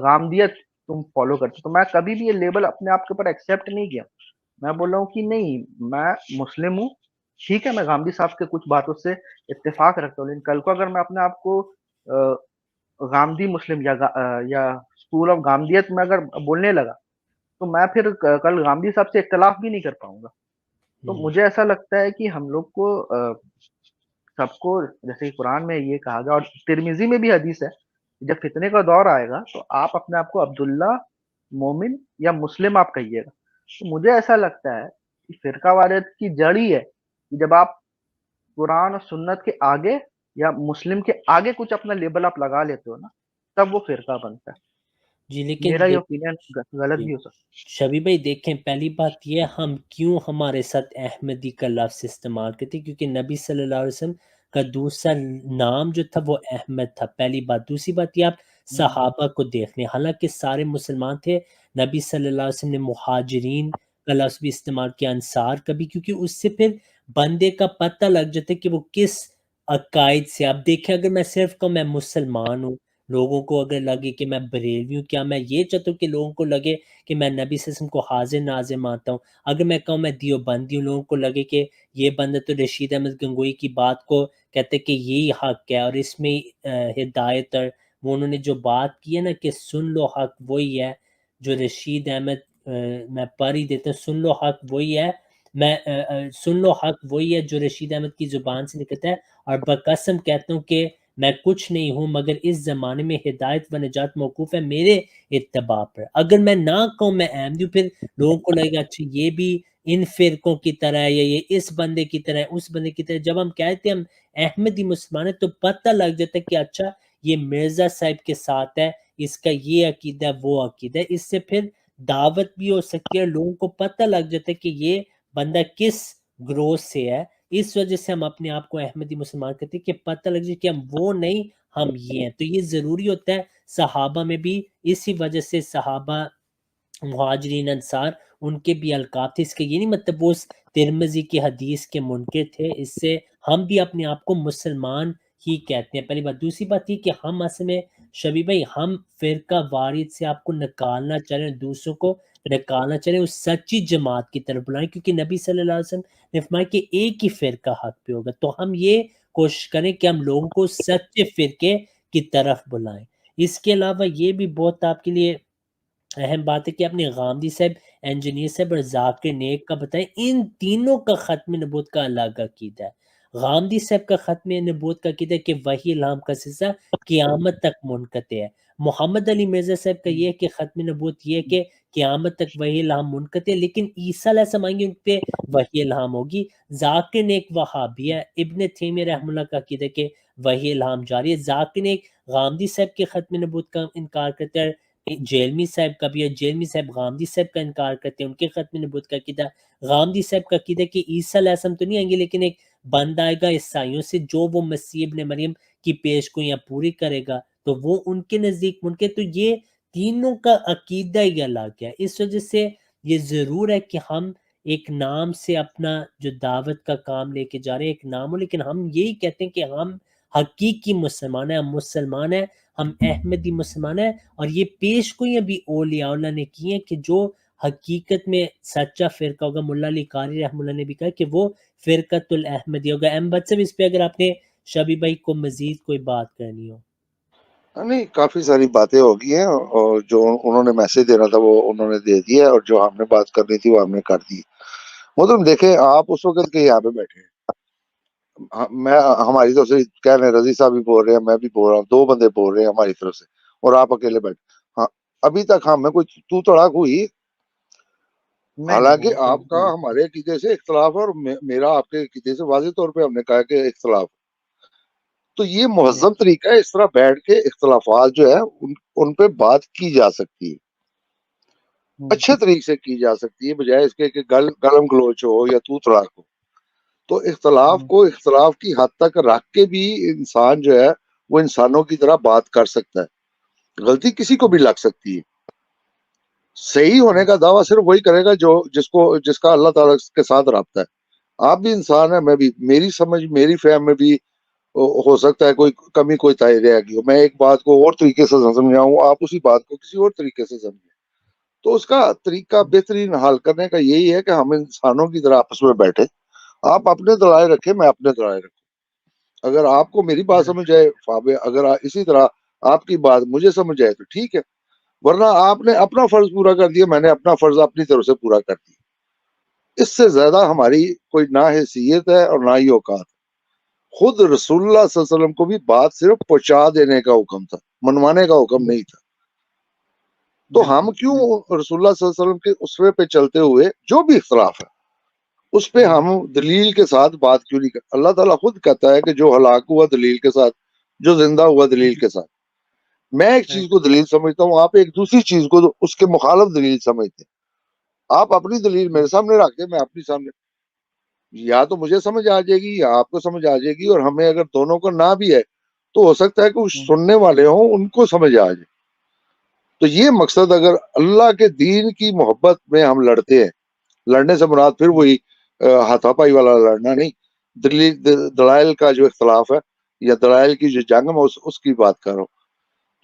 غامدیت تم فالو کرتے, تو میں کبھی بھی یہ لیبل اپنے آپ کے اوپر ایکسیپٹ نہیں کیا. میں بول رہا ہوں کہ نہیں, میں مسلم ہوں, ٹھیک ہے, میں غامدی صاحب کے کچھ باتوں سے اتفاق رکھتا ہوں, لیکن کل کو اگر میں اپنے آپ کو غامدی مسلم یا اسکول آف غامدیت میں اگر بولنے لگا تو میں پھر کل غامدی صاحب سے اختلاف بھی نہیں کر پاؤں گا. تو مجھے ایسا لگتا ہے کہ ہم لوگ کو سب کو, جیسے قرآن میں یہ کہا گیا اور ترمذی میں بھی حدیث ہے, جب فتنے کا دور آئے گا تو آپ اپنے آپ کو عبداللہ, مومن یا مسلم آپ کہیے گا. تو مجھے ایسا لگتا ہے کہ فرقہ واریت کی جڑ ہی ہے کہ جب آپ قرآن اور سنت کے آگے یا مسلم کے آگے کچھ اپنا لیبل آپ لگا لیتے ہو نا, تب وہ فرقہ بنتا ہے. جی لیکن میرا یہ اوپینین غلط بھی ہو سکتا ہے. شبی بھائی دیکھیں, پہلی بات یہ ہم کیوں ہمارے ساتھ احمدی کا لفظ استعمال کرتے, کیونکہ نبی صلی اللہ علیہ وسلم کا دوسرا نام جو تھا وہ احمد تھا, پہلی بات. دوسری بات یہ, آپ صحابہ کو دیکھ لیں, حالانکہ سارے مسلمان تھے, نبی صلی اللہ علیہ وسلم نے مہاجرین کا لفظ بھی استعمال کیا, انصار کا بھی, کیونکہ اس سے پھر بندے کا پتہ لگ جاتا ہے کہ وہ کس عقائد سے. اب دیکھیں, اگر میں صرف کہوں میں مسلمان ہوں, لوگوں کو اگر لگے کہ میں بریلوی ہوں, کیا میں یہ چاہتا ہوں کہ لوگوں کو لگے کہ میں نبی صلی اللہ علیہ وسلم کو حاضر ناظر مانتا ہوں؟ اگر میں کہوں میں دیوبندی ہوں, لوگوں کو لگے کہ یہ بندہ تو رشید احمد گنگوئی کی بات کو کہتے کہ یہی حق ہے اور اس میں ہدایت, اور وہ انہوں نے جو بات کی ہے نا کہ سن لو حق وہی ہے جو رشید احمد, میں پڑھ ہی دیتا ہوں, سن لو حق وہی ہے, میں سن لو حق وہی ہے جو رشید احمد کی زبان سے نکلتا ہے, اور بقسم کہتا ہوں کہ میں کچھ نہیں ہوں مگر اس زمانے میں ہدایت و نجات موقوف ہے میرے اتباع پر. اگر میں نہ کہوں میں احمدی ہوں, پھر لوگوں کو لگے گا اچھا یہ بھی ان فرقوں کی طرح ہے, یا یہ اس بندے کی طرح ہے, اس بندے کی طرح. جب ہم کہتے ہیں ہم احمدی مسلمان ہیں تو پتہ لگ جاتا ہے کہ اچھا یہ مرزا صاحب کے ساتھ ہے, اس کا یہ عقیدہ ہے, وہ عقیدہ ہے. اس سے پھر دعوت بھی ہو سکتی ہے, لوگوں کو پتہ لگ جاتا ہے کہ یہ بندہ کس گروہ سے ہے. اس وجہ سے ہم اپنے آپ کو احمدی مسلمان کہتے ہیں کہ پتہ لگ جائے کہ ہم وہ نہیں, ہم یہ ہیں. تو یہ ضروری ہوتا ہے. صحابہ میں بھی اسی وجہ سے صحابہ, مہاجرین, انصار, ان کے بھی القاب تھے. اس کے یہ نہیں مطلب وہ اس ترمذی کی حدیث کے منکر تھے. اس سے ہم بھی اپنے آپ کو مسلمان ہی کہتے ہیں, پہلی بات. دوسری بات یہ کہ ہم اصل میں شبی بھائی ہم فرقہ واریت سے آپ کو نکالنا چاہ رہے ہیں, دوسروں کو نکالنا چاہ رہے ہیں, اس سچی جماعت کی طرف بلائیں, کیونکہ نبی صلی اللہ علیہ وسلم نے فرمایا کہ ایک ہی فرقہ حق پہ ہوگا. تو ہم یہ کوشش کریں کہ ہم لوگوں کو سچے فرقے کی طرف بلائیں. اس کے علاوہ یہ بھی بہت آپ کے لیے اہم بات ہے کہ اپنے غامدی صاحب, انجینئر صاحب اور ذاکر نیک کا بتائیں, ان تینوں کا ختم نبوت کا الگ عقیدہ ہے. غامدی صاحب کا ختم نبوت کا عقیدہ ہے کہ وحی الہام کا سلسلہ قیامت تک منقطع ہے. محمد علی مرزا صاحب کا یہ ہے کہ ختم نبوت یہ ہے کہ قیامت تک وحی الہام منقطع ہے, لیکن عیسیٰ علیہ السلام آئیں گے ان پہ وحی الہام ہوگی. ذاکر نیک وہابی ہے, ابن تیمیہ رحمہ اللہ کا عقیدہ ہے کہ وحی الہام جاری ہے. ذاکر نیک غامدی صاحب کے ختم نبوت کا انکار کرتا ہے, جیلمی صاحب کا بھی ہے. جیلمی صاحب غامدی صاحب کا انکار کرتے ہیں, ان کے ختم نبوت کا عقیدہ. غامدی صاحب کا عقیدہ کہ عیسیٰ علیہ السلام تو نہیں آئیں گے, لیکن ایک بند آئے گا عیسائیوں سے جو وہ مسیح ابن مریم کی پیشگوئیاں پوری کرے گا, تو وہ ان کے نزدیک منکر. تو یہ تینوں کا عقیدہ ہی الگ ہے. اس وجہ سے یہ ضرور ہے کہ ہم ایک نام سے اپنا جو دعوت کا کام لے کے جا رہے ہیں، ایک نام ہو، لیکن ہم یہی کہتے ہیں کہ ہم حقیقی مسلمان ہیں، ہم مسلمان ہیں، ہم احمدی مسلمان ہیں، اور یہ پیش گوئیاں بھی اولیاء اللہ نے کی ہیں کہ جو حقیقت میں سچا فرقہ ہوگا. ملا علی قاری رحمہ اللہ نے بھی کہا کہ وہ فرقۃ الاحمدی ہوگا. احمد صاحب اس پہ اگر آپ نے شبی بھائی کو مزید کوئی بات کرنی ہو. نہیں، کافی ساری باتیں ہو گئی ہیں، اور جو انہوں نے میسج دینا تھا وہ انہوں نے دے دیا، اور جو ہم نے بات کرنی تھی وہ ہم نے کر دی. مطلب دیکھیں، آپ اس وقت کے یہاں پہ بیٹھے ہیں، میں ہماری طرف سے کہہ رہے ہیں، رضی صاحب بھی بول رہے ہیں، میں بھی بول رہا ہوں، 2 بندے بول رہے ہیں ہماری طرف سے، اور آپ اکیلے بیٹھے. ہاں، ابھی تک ہم میں کوئی تو تڑاک ہوئی؟ حالانکہ آپ کا ہمارے عقیدے سے اختلاف ہے، اور میرا آپ کے عقیدے سے واضح طور پہ ہم نے کہا کہ اختلاف. تو یہ مہذب طریقہ ہے، اس طرح بیٹھ کے اختلافات جو ہے ان پہ بات کی جا سکتی ہے، اچھے طریقے سے کی جا سکتی ہے، بجائے اس کے کہ گلم گلوچ ہو یا تو تڑاک ہو. تو اختلاف کو اختلاف کی حد تک رکھ کے بھی انسان جو ہے وہ انسانوں کی طرح بات کر سکتا ہے. غلطی کسی کو بھی لگ سکتی ہے. صحیح ہونے کا دعویٰ صرف وہی کرے گا جس کا اللہ تعالیٰ کے ساتھ رابطہ ہے. آپ بھی انسان ہیں، میں بھی، میری سمجھ میری فہم میں بھی ہو سکتا ہے کوئی کمی کوئی تائی رہ گئی ہو. میں ایک بات کو اور طریقے سے سمجھاؤں، آپ اسی بات کو کسی اور طریقے سے سمجھیں. تو اس کا طریقہ بہترین حل کرنے کا یہی ہے کہ ہم انسانوں کی طرح آپس میں بیٹھے، آپ اپنے دلائل رکھیں، میں اپنے دلائل رکھوں. اگر آپ کو میری بات سمجھ آئے فابے، اگر اسی طرح آپ کی بات مجھے سمجھ آئے تو ٹھیک ہے، ورنہ آپ نے اپنا فرض پورا کر دیا، میں نے اپنا فرض اپنی طرف سے پورا کر دیا. اس سے زیادہ ہماری کوئی نہ حیثیت ہے اور نہ ہی اوقات. خود رسول اللہ صلی اللہ علیہ وسلم کو بھی بات صرف پہنچا دینے کا حکم تھا، منوانے کا حکم نہیں تھا. تو ہم کیوں رسول اللہ صلی اللہ علیہ وسلم کے اسوے پہ چلتے ہوئے جو بھی اختلاف ہے اس پہ ہم دلیل کے ساتھ بات کیوں نہیں کرتے؟ اللہ تعالیٰ خود کہتا ہے کہ جو ہلاک ہوا دلیل کے ساتھ، جو زندہ ہوا دلیل کے ساتھ. میں ایک چیز کو دلیل سمجھتا ہوں، آپ ایک دوسری چیز کو اس کے مخالف دلیل سمجھتے ہیں. آپ اپنی دلیل میرے سامنے رکھتے، میں اپنی سامنے، یا تو مجھے سمجھ آ جائے گی یا آپ کو سمجھ آ جائے گی، اور ہمیں اگر دونوں کو نہ بھی ہے تو ہو سکتا ہے کہ سننے والے ہوں ان کو سمجھ آ جائے. تو یہ مقصد، اگر اللہ کے دین کی محبت میں ہم لڑتے ہیں، لڑنے سے مراد پھر وہی ہاتھا پائی والا لڑنا نہیں، دلائل کا جو اختلاف ہے یا دلائل کی جو جنگ میں اس کی بات کر رہا ہوں.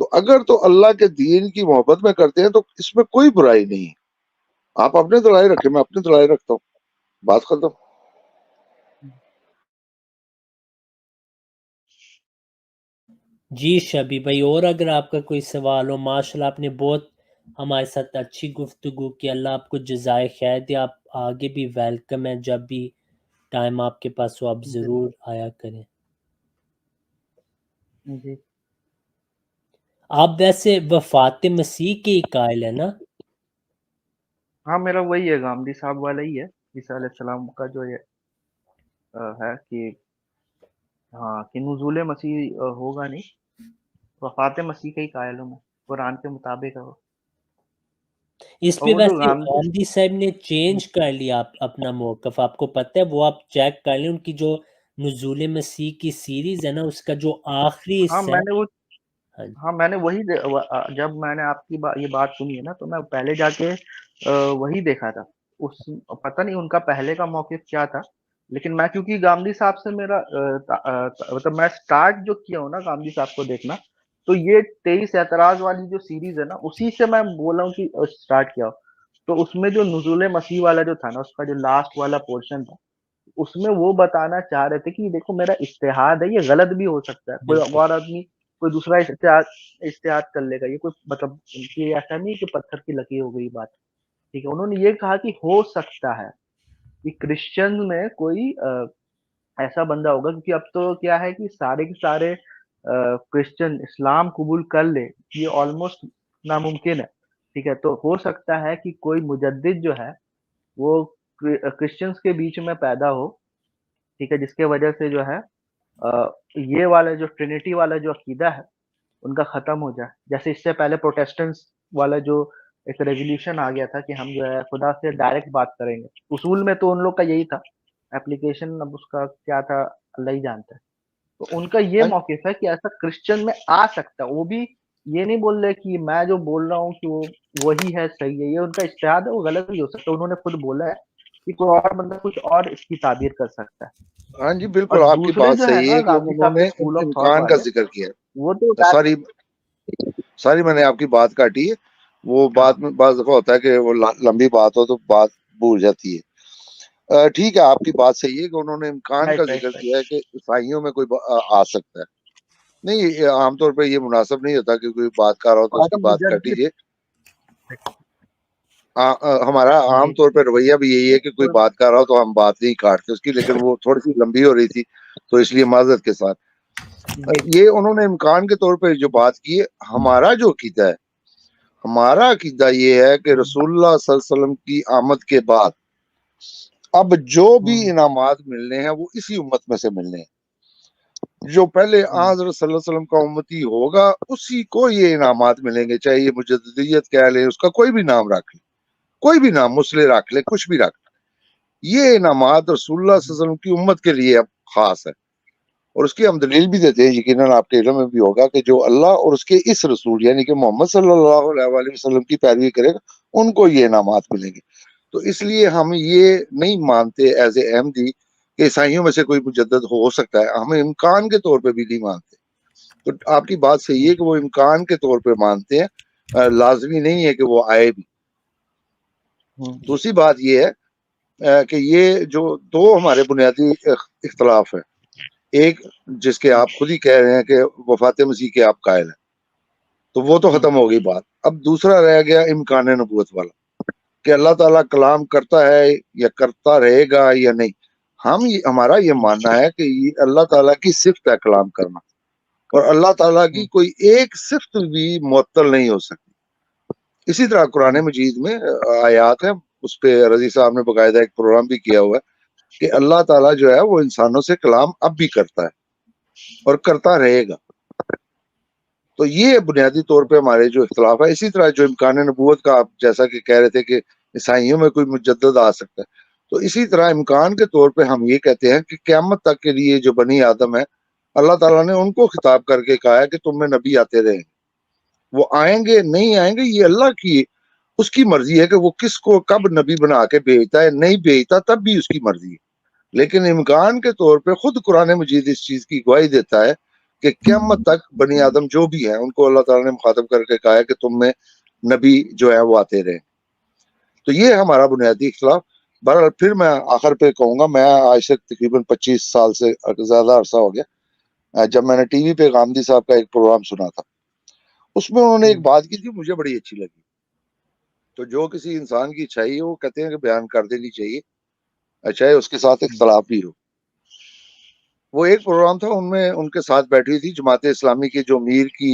تو اگر تو اللہ کے دین کی محبت میں کرتے ہیں تو اس میں کوئی برائی نہیں ہے. آپ اپنے دلائل رکھیں، میں اپنے دلائل رکھتا ہوں، بات ختم. جی شبی بھائی، اور اگر آپ کا کوئی سوال ہو. ماشاءاللہ آپ نے بہت ہمارے ساتھ اچھی گفتگو کی، اللہ آپ کو جزائے خیر دے. آپ آگے بھی ویلکم ہے، جب بھی ٹائم آپ کے پاس ہو آپ ضرور آیا کریں. جی، آپ ویسے وفات مسیح کے ہی قائل ہے نا؟ ہاں میرا وہی ہے، گامدی صاحب والا ہی ہے، عیسیٰ علیہ السلام کا جو یہ ہے کہ ہاں کہ نزول مسیح ہوگا نہیں، وفات مسیح کا ہی قائل ہوں میں، قرآن کے مطابق ہے وہ. اس اور پہ وہ جو ویسے گامدی، غامدی صاحب نے چینج کر لیا اپنا موقف، آپ کو پتہ ہے؟ وہ آپ چیک کر لیں، ان کی جو نزول مسیح کی سیریز ہے نا، اس کا جو آخری ہاں حصہ میں ہے. نے وہ ہاں ہاں میں نے وہی جب میں نے آپ کی یہ بات سنی ہے نا تو میں پہلے جا کے وہی دیکھا تھا. اس پتہ نہیں ان کا پہلے کا موقف کیا تھا، لیکن میں کیونکہ گامدی صاحب سے میرا مطلب میں سٹارٹ جو کیا ہوں نا گامدی صاحب کو دیکھنا، تو یہ 23 اعتراض والی جو سیریز ہے نا اسی سے میں بول رہا ہوں کہ سٹارٹ کیا ہو. تو اس میں جو نزول مسیح والا جو تھا نا، اس کا جو لاسٹ والا پورشن تھا، اس میں وہ بتانا چاہ رہے تھے کہ یہ دیکھو میرا اجتہاد ہے، یہ غلط بھی ہو سکتا ہے، کوئی بالکل. اور آدمی کوئی دوسرا اجتہاد کر لے گا، یہ کوئی مطلب یہ ایسا نہیں کہ پتھر کی لکیر ہو گئی بات. ٹھیک ہے، انہوں نے یہ کہا کہ ہو سکتا ہے کہ کرسچن میں کوئی ایسا بندہ ہوگا، کیونکہ اب تو کیا ہے کہ سارے کے سارے کرسچن اسلام قبول کر لے، یہ آلموسٹ ناممکن ہے. ٹھیک ہے، تو ہو سکتا ہے کہ کوئی مجدد جو ہے وہ کرسچنس کے بیچ میں پیدا ہو. ٹھیک ہے، جس کے وجہ سے جو ہے یہ والا جو ٹرینیٹی والا جو عقیدہ ہے ان کا ختم ہو جائے. جیسے اس سے پہلے پروٹیسٹنٹس والا جو ایک ریزولوشن آ گیا تھا کہ ہم جو ہے خدا سے ڈائریکٹ بات کریں گے، اصول میں تو ان لوگ کا یہی تھا، اپلیکیشن اب اس کا کیا تھا اللہ ہی جانتا ہے. تو ان کا یہ موقف ہے کہ ایسا کرسچن میں آ سکتا ہے. وہ بھی یہ نہیں بول رہے کہ میں جو بول رہا ہوں کہ وہ وہی ہے صحیح ہے، یہ ان کا اجتہاد ہے، وہ غلط بھی ہو سکتا ہے. انہوں نے خود بولا ہے کہ کوئی اور بندہ کچھ اور اس کی تعبیر کر سکتا ہے. ہاں جی اور بالکل آپ کی دوسرے بات جو ہے صحیح نا ہے کہ غازی انہوں صاحب کے نے اسکول آف تھاٹ امکان کا والے, ذکر کیا وہ تو ساری میں نے آپ کی بات کاٹی ہے. وہ ہاں بات میں بعض دفعہ ہوتا ہے کہ وہ لمبی بات ہو تو بات بھول جاتی ہے. ٹھیک ہے آپ کی بات صحیح ہے کہ انہوں نے امکان کا ذکر کیا ہے کہ عیسائیوں میں کوئی آ سکتا ہے. نہیں یہ عام طور پہ یہ مناسب نہیں ہوتا کہ کوئی بات کر رہا ہو تو اس اور کی بات کر مجدد دیجیے. ہمارا عام جی طور پہ رویہ بھی یہی ہے کہ کوئی تو بات کر رہا ہو تو ہم بات نہیں کاٹتے اس کی, لیکن وہ تھوڑی سی لمبی ہو رہی تھی تو اس لیے معذرت کے ساتھ. یہ انہوں نے امکان کے طور پہ جو بات کی ہے, ہمارا جو عقیدہ ہے, ہمارا عقیدہ یہ ہے کہ رسول اللہ صلی اللہ علیہ وسلم کی آمد کے بعد اب جو بھی انعامات ملنے ہیں وہ اسی امت میں سے ملنے ہیں. جو پہلے حضرت صلی اللہ علیہ وسلم کا امتی ہوگا اسی کو یہ انعامات ملیں گے, چاہے یہ مجددیت کہہ لیں, اس کا کوئی بھی نام رکھ لیں, کوئی بھی نام مسلح رکھ لے, کچھ بھی رکھ لے, یہ انعامات رسول اللہ صلی اللہ علیہ وسلم کی امت کے لیے اب خاص ہے. اور اس کی ہم دلیل بھی دیتے ہیں, یقیناً آپ کے علم میں بھی ہوگا کہ جو اللہ اور اس کے اس رسول یعنی کہ محمد صلی اللہ علیہ وآلہ وسلم کی پیروی کرے گا ان کو یہ انعامات ملیں گے. تو اس لیے ہم یہ نہیں مانتے ایز اے احمدی کہ عیسائیوں میں سے کوئی مجدد ہو سکتا ہے, ہم امکان کے طور پہ بھی نہیں مانتے. تو آپ کی بات صحیح ہے کہ وہ امکان کے طور پہ مانتے ہیں, لازمی نہیں ہے کہ وہ آئے بھی. دوسری بات یہ ہے کہ یہ جو دو ہمارے بنیادی اختلاف ہیں, ایک جس کے آپ خود ہی کہہ رہے ہیں کہ وفات مسیح کے آپ قائل ہیں, تو وہ تو ختم ہو گئی بات. اب دوسرا رہ گیا امکان نبوت والا کہ اللہ تعالیٰ کلام کرتا ہے یا کرتا رہے گا یا نہیں. ہمارا یہ ماننا ہے کہ یہ اللہ تعالیٰ کی صفت ہے کلام کرنا, اور اللہ تعالیٰ کی کوئی ایک صفت بھی معطل نہیں ہو سکتی. اسی طرح قرآن مجید میں آیات ہیں, اس پہ رضی صاحب نے باقاعدہ ایک پروگرام بھی کیا ہوا ہے کہ اللہ تعالیٰ جو ہے وہ انسانوں سے کلام اب بھی کرتا ہے اور کرتا رہے گا. تو یہ بنیادی طور پہ ہمارے جو اختلاف ہے. اسی طرح جو امکان نبوت کا آپ جیسا کہ کہہ رہے تھے کہ عیسائیوں میں کوئی مجدد آ سکتا ہے, تو اسی طرح امکان کے طور پہ ہم یہ کہتے ہیں کہ قیامت تک کے لیے جو بنی آدم ہے اللہ تعالیٰ نے ان کو خطاب کر کے کہا ہے کہ تم میں نبی آتے رہیں گے. وہ آئیں گے نہیں آئیں گے یہ اللہ کی اس کی مرضی ہے کہ وہ کس کو کب نبی بنا کے بھیجتا ہے, نہیں بھیجتا تب بھی اس کی مرضی ہے. لیکن امکان کے طور پہ خود قرآن مجید اس چیز کی گواہی دیتا ہے کہ قیامت تک بنی آدم جو بھی ہیں ان کو اللہ تعالیٰ نے مخاطب کر کے کہا ہے کہ تم میں نبی جو ہے وہ آتے رہیں. تو یہ ہمارا بنیادی اختلاف. بہرحال پھر میں آخر پہ کہوں گا, میں آج سے تقریباً 25 سال سے زیادہ عرصہ ہو گیا جب میں نے ٹی وی پہ غامدی صاحب کا ایک پروگرام سنا تھا, اس میں انہوں نے ایک بات کی تھی مجھے بڑی اچھی لگی. تو جو کسی انسان کی اچھائی ہے وہ کہتے ہیں کہ بیان کر دینی چاہیے, چاہے اس کے ساتھ اختلاف بھی ہو. وہ ایک پروگرام تھا, ان میں ان کے ساتھ بیٹھی ہوئی تھی جماعت اسلامی کی جو میر کی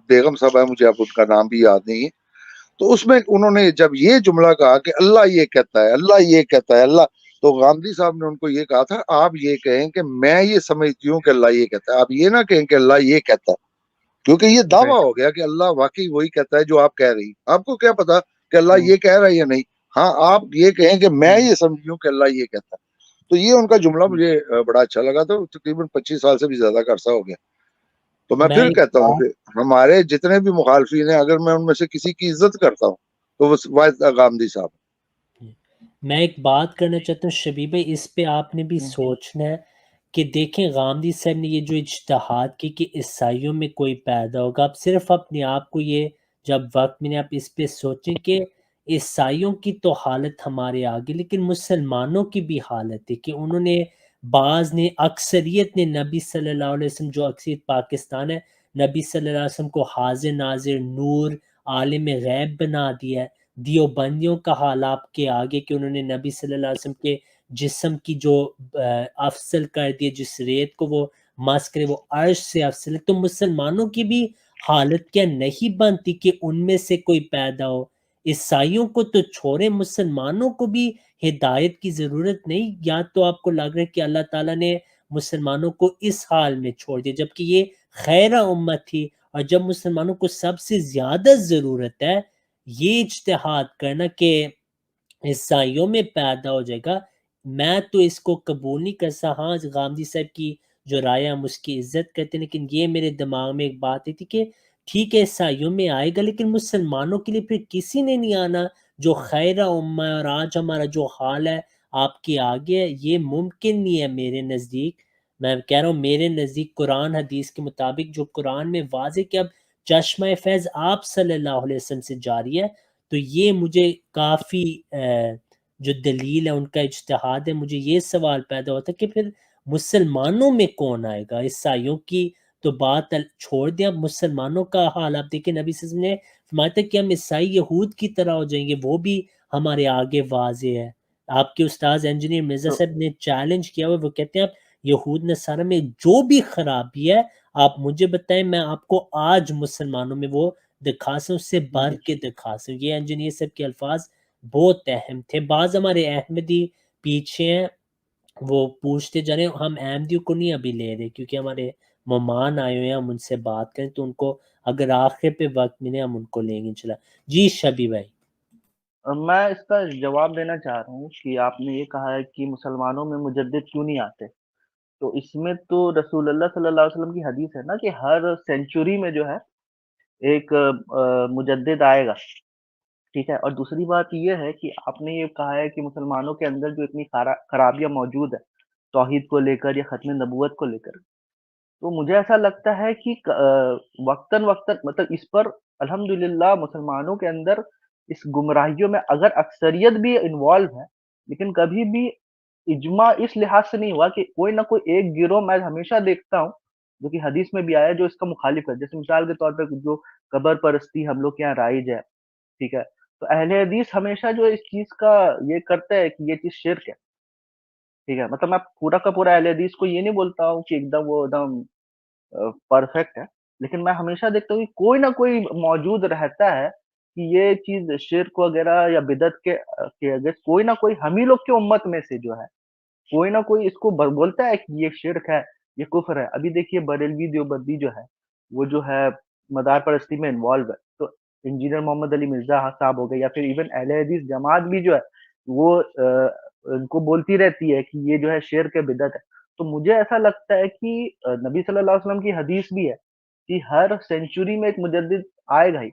بیگم صاحب ہے, مجھے اب ان کا نام بھی یاد نہیں ہے. تو اس میں انہوں نے جب یہ جملہ کہا کہ اللہ یہ کہتا ہے, اللہ یہ کہتا ہے, اللہ, تو غامدی صاحب نے ان کو یہ کہا تھا آپ یہ کہیں کہ میں یہ سمجھتی ہوں کہ اللہ یہ کہتا ہے, آپ یہ نہ کہیں کہ اللہ یہ کہتا ہے, کیونکہ یہ دعویٰ ہو گیا کہ اللہ واقعی وہی کہتا ہے جو آپ کہہ رہی. آپ کو کیا پتا کہ اللہ یہ کہہ رہا ہے یا نہیں. ہاں آپ یہ کہیں کہ میں یہ سمجھتی ہوں کہ اللہ یہ کہتا ہے. تو یہ ان کا جملہ مجھے بڑا اچھا لگا تھا, تقریباً 25 سال سے بھی زیادہ کا عرصہ ہو گیا. تو میں پھر کہتا ہوں کہ ہمارے جتنے بھی مخالفین ہیں اگر میں ان میں سے کسی کی عزت کرتا ہوں تو وہ واحد غامدی صاحب. میں ایک بات کرنا چاہتا ہوں شبیب بھائی, اس پہ آپ نے بھی سوچنا ہے کہ دیکھیں غامدی صاحب نے یہ جو اجتہاد کی کہ عیسائیوں میں کوئی پیدا ہوگا, آپ صرف اپنے آپ کو یہ جب وقت میں نے آپ اس پہ سوچیں کہ عیسائیوں کی تو حالت ہمارے آگے, لیکن مسلمانوں کی بھی حالت ہے کہ انہوں نے بعض نے اکثریت نے نبی صلی اللہ علیہ وسلم, جو اکثریت پاکستان ہے, نبی صلی اللہ علیہ وسلم کو حاضر ناظر نور عالم غیب بنا دیا ہے. دیوبندیوں کا حال آپ کے آگے کہ انہوں نے نبی صلی اللہ علیہ وسلم کے جسم کی جو افضل کر دیے, جس ریت کو وہ مس کرے وہ عرش سے افضل ہے. تو مسلمانوں کی بھی حالت کیا نہیں بنتی کہ ان میں سے کوئی پیدا ہو؟ عیسائیوں کو تو چھوڑیں, مسلمانوں کو بھی ہدایت کی ضرورت نہیں. یا تو آپ کو لگ رہا ہے کہ اللہ تعالیٰ نے مسلمانوں کو اس حال میں چھوڑ دیا جبکہ یہ خیر امت تھی, اور جب مسلمانوں کو سب سے زیادہ ضرورت ہے یہ اجتہاد کرنا کہ عیسائیوں میں پیدا ہو جائے گا, میں تو اس کو قبول نہیں کر سکتا. ہاں غامدی صاحب کی جو رائے ہم اس کی عزت کرتے ہیں, لیکن یہ میرے دماغ میں ایک بات تھی کہ ٹھیک ہے عیسائیوں میں آئے گا لیکن مسلمانوں کے لیے پھر کسی نے نہیں آنا, جو خیر امہ ہے اور آج ہمارا جو حال ہے آپ کے آگے ہے، یہ ممکن نہیں ہے میرے نزدیک. میں کہہ رہا ہوں میرے نزدیک قرآن حدیث کے مطابق جو قرآن میں واضح کہ اب چشمہ فیض آپ صلی اللہ علیہ وسلم سے جاری ہے، تو یہ مجھے کافی جو دلیل ہے ان کا اجتہاد ہے. مجھے یہ سوال پیدا ہوتا ہے کہ پھر مسلمانوں میں کون آئے گا؟ عیسائیوں کی تو بات چھوڑ دیں، اب مسلمانوں کا حال آپ دیکھیں. نبی صلی اللہ علیہ وسلم نے فرمایا تھا کہ ہم عیسائی یہود کی طرح ہو جائیں گے، وہ بھی ہمارے آگے واضح ہے. آپ کے استاذ انجینئر مرزا تو صاحب نے چیلنج کیا ہوا، وہ کہتے ہیں آپ یہود نصارہ میں جو بھی خرابی ہے آپ مجھے بتائیں، میں آپ کو آج مسلمانوں میں وہ دکھا سکوں، اس سے بڑھ جی کے دکھا سکوں. یہ انجینئر صاحب کے الفاظ بہت اہم تھے. بعض ہمارے احمدی پیچھے ہیں، وہ پوچھتے جا رہے ہیں، ہم احمدیوں کو نہیں ابھی لے رہے کیونکہ ہمارے مہمان آئے ہوئے ہیں، ہم ان سے بات کریں تو ان کو اگر آخر پہ وقت ملے ہم ان کو لیں گے انشاءاللہ. جی شبی بھائی. میں اس کا جواب دینا چاہ رہا ہوں کہ آپ نے یہ کہا ہے کہ مسلمانوں میں مجدد کیوں نہیں آتے. تو اس میں تو رسول اللہ صلی اللہ علیہ وسلم کی حدیث ہے نا کہ ہر سینچری میں جو ہے ایک مجدد آئے گا. ٹھیک ہے. اور دوسری بات یہ ہے کہ آپ نے یہ کہا ہے کہ مسلمانوں کے اندر جو اتنی خرابیاں موجود ہیں توحید کو لے کر یا ختم نبوت کو لے کر، تو مجھے ایسا لگتا ہے کہ وقتاً وقتاً مطلب اس پر الحمدللہ مسلمانوں کے اندر اس گمراہیوں میں اگر اکثریت بھی انوالو ہے، لیکن کبھی بھی اجماع اس لحاظ سے نہیں ہوا کہ کوئی نہ کوئی ایک گروہ میں ہمیشہ دیکھتا ہوں جو کہ حدیث میں بھی آیا ہے جو اس کا مخالف ہے. جیسے مثال کے طور پہ جو قبر پرستی ہم لوگ کے یہاں رائج ہے. ٹھیک ہے. تو اہل حدیث ہمیشہ جو اس چیز کا یہ کرتے ہیں کہ یہ چیز شرک ہے. ٹھیک ہے. مطلب میں پورا کا پورا اہل حدیث کو یہ نہیں بولتا ہوں کہ ایک دم وہ ایک دم پرفیکٹ ہے، لیکن میں ہمیشہ دیکھتا ہوں کہ کوئی نہ کوئی موجود رہتا ہے کہ یہ چیز شرک وغیرہ یا بدعت کے اگینسٹ کوئی نہ کوئی ہم ہی لوگ کی امت میں سے جو ہے کوئی نہ کوئی اس کو بولتا ہے کہ یہ شرک ہے، یہ کفر ہے. ابھی دیکھیے بریلوی دیوبندی جو ہے وہ جو ہے مدار پرستی میں انوالو ہے. تو انجینئر محمد علی مرزا صاحب ہو گئے یا پھر ایون اہل حدیث جماعت بھی جو ہے وہ ان کو بولتی رہتی ہے کہ یہ جو ہے شرک ہے، بدعت ہے. تو مجھے ایسا لگتا ہے کہ نبی صلی اللہ علیہ وسلم کی حدیث بھی ہے کہ ہر سینچری میں ایک مجدد آئے گا ہی.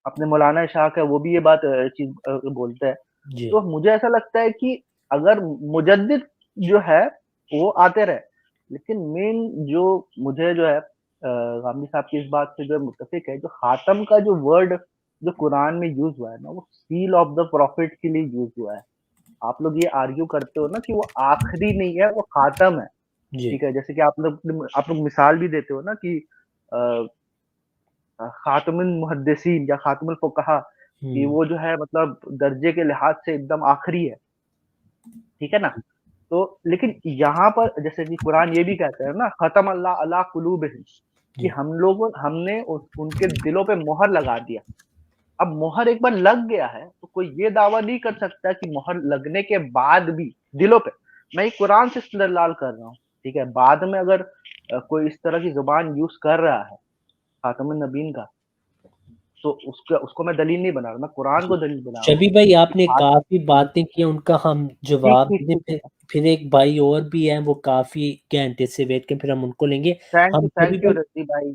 اپنے مولانا اشاق ہے وہ بھی یہ بات چیز بولتے ہیں. جی تو مجھے ایسا لگتا ہے کہ اگر مجدد جو ہے وہ آتے رہے، لیکن مین جو مجھے جو ہے غامدی صاحب کی اس بات سے جو متفق ہے، جو خاتم کا جو ورڈ جو قرآن میں یوز ہوا ہے نا وہ سیل آف دا پروفٹ کے لیے یوز ہوا ہے. آپ لوگ یہ آرگیو کرتے ہو نا کہ وہ آخری نہیں ہے، وہ خاتم ہے. جی ٹھیک ہے. جیسے کہ آپ لوگ مثال بھی دیتے ہو نا کہ خاتم المحدثین یا خاتم الفقہا کہ وہ جو ہے مطلب درجے کے لحاظ سے ایک دم آخری ہے. ٹھیک ہے نا. تو لیکن یہاں پر جیسے کہ قرآن یہ بھی کہتا ہے نا ختم اللہ علی قلوبہم کہ ہم نے ان کے دلوں پہ مہر لگا دیا. اب مہر ایک بار لگ گیا ہے تو کوئی یہ دعویٰ نہیں کر سکتا کہ مہر لگنے کے بعد بھی دلوں پہ، میں قرآن سے استدلال کر رہا ہوں. ٹھیک ہے. بعد میں اگر کوئی اس طرح کی زبان یوز کر رہا ہے خاتم النبیین کا تو اس کو میں دلیل نہیں بنا رہا، میں قرآن کو دلیل بنا رہا ہوں. شبی بھائی آپ نے کافی باتیں کی، ان کا ہم جواب دیں. پھر ایک بھائی اور بھی ہیں وہ کافی گھنٹے سے ویٹ کریں، پھر ہم ان کو لیں گے. تھینک یو رضی بھائی.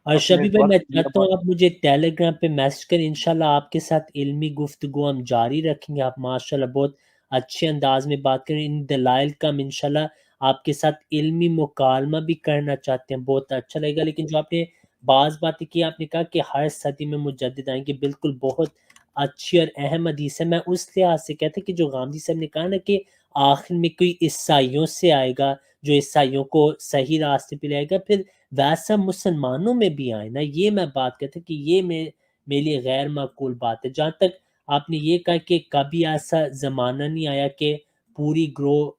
اور شبی بھائی میں چاہتا ہوں آپ مجھے ٹیلی گرام پہ میسج کریں، انشاءاللہ آپ کے ساتھ علمی گفتگو ہم جاری رکھیں گے. آپ ماشاءاللہ بہت اچھے انداز میں بات کریں. ان دلائل کا ہم انشاءاللہ آپ کے ساتھ علمی مکالمہ بھی کرنا چاہتے ہیں، بہت اچھا لگے گا. لیکن جو آپ نے بعض باتیں کی، آپ نے کہا کہ ہر صدی میں مجدد آئیں گے، بالکل بہت اچھی اور اہم حدیث ہے. میں اس لحاظ سے کہتا کہ جو غامدی صاحب نے کہا نا کہ آخر میں کوئی عیسائیوں سے آئے گا جو عیسائیوں کو صحیح راستے پہ لائے گا، پھر ویسا مسلمانوں میں بھی آئے نا، یہ میں بات کرتا کہ یہ میرے لیے غیر معقول بات ہے. جہاں تک آپ نے یہ کہا کہ کبھی ایسا زمانہ نہیں آیا کہ پوری گروہ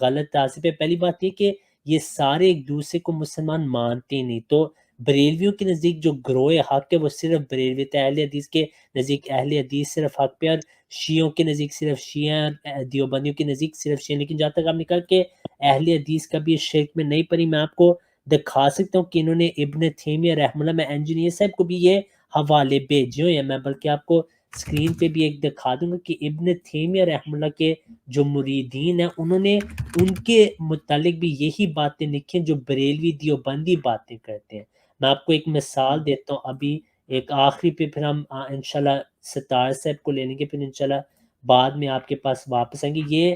غلط راستے پہ. پہلی بات یہ کہ یہ سارے ایک دوسرے کو مسلمان مانتے ہی نہیں. تو بریلویوں کے نزدیک جو گروہ حق ہے وہ صرف بریلوی تھے، اہل حدیث کے نزدیک اہل حدیث صرف حق پہ، اور شیعوں کے نزدیک صرف شیعہ، دیوبندیوں کے نزدیک صرف شیعہ. لیکن جہاں تک آپ نے کہا کہ اہل حدیث کبھی شرک میں نہیں پڑی، میں آپ کو دکھا سکتا ہوں کہ انہوں نے ابن تیمیہ رحمہ اللہ، میں انجینئر صاحب کو بھی یہ حوالے بھیجے ہوئے ہیں، میں بلکہ آپ کو اسکرین پہ بھی ایک دکھا دوں گا کہ ابن تیمیہ رحمہ اللہ کے جو مریدین ہیں انہوں نے ان کے متعلق بھی یہی باتیں لکھی ہیں جو بریلوی دیوبندی باتیں کرتے ہیں. میں آپ کو ایک مثال دیتا ہوں ابھی ایک آخری پہ، پھر ہم انشاءاللہ ستار صاحب کو لے لیں گے، پھر انشاءاللہ بعد میں آپ کے پاس واپس آئیں گے۔ یہ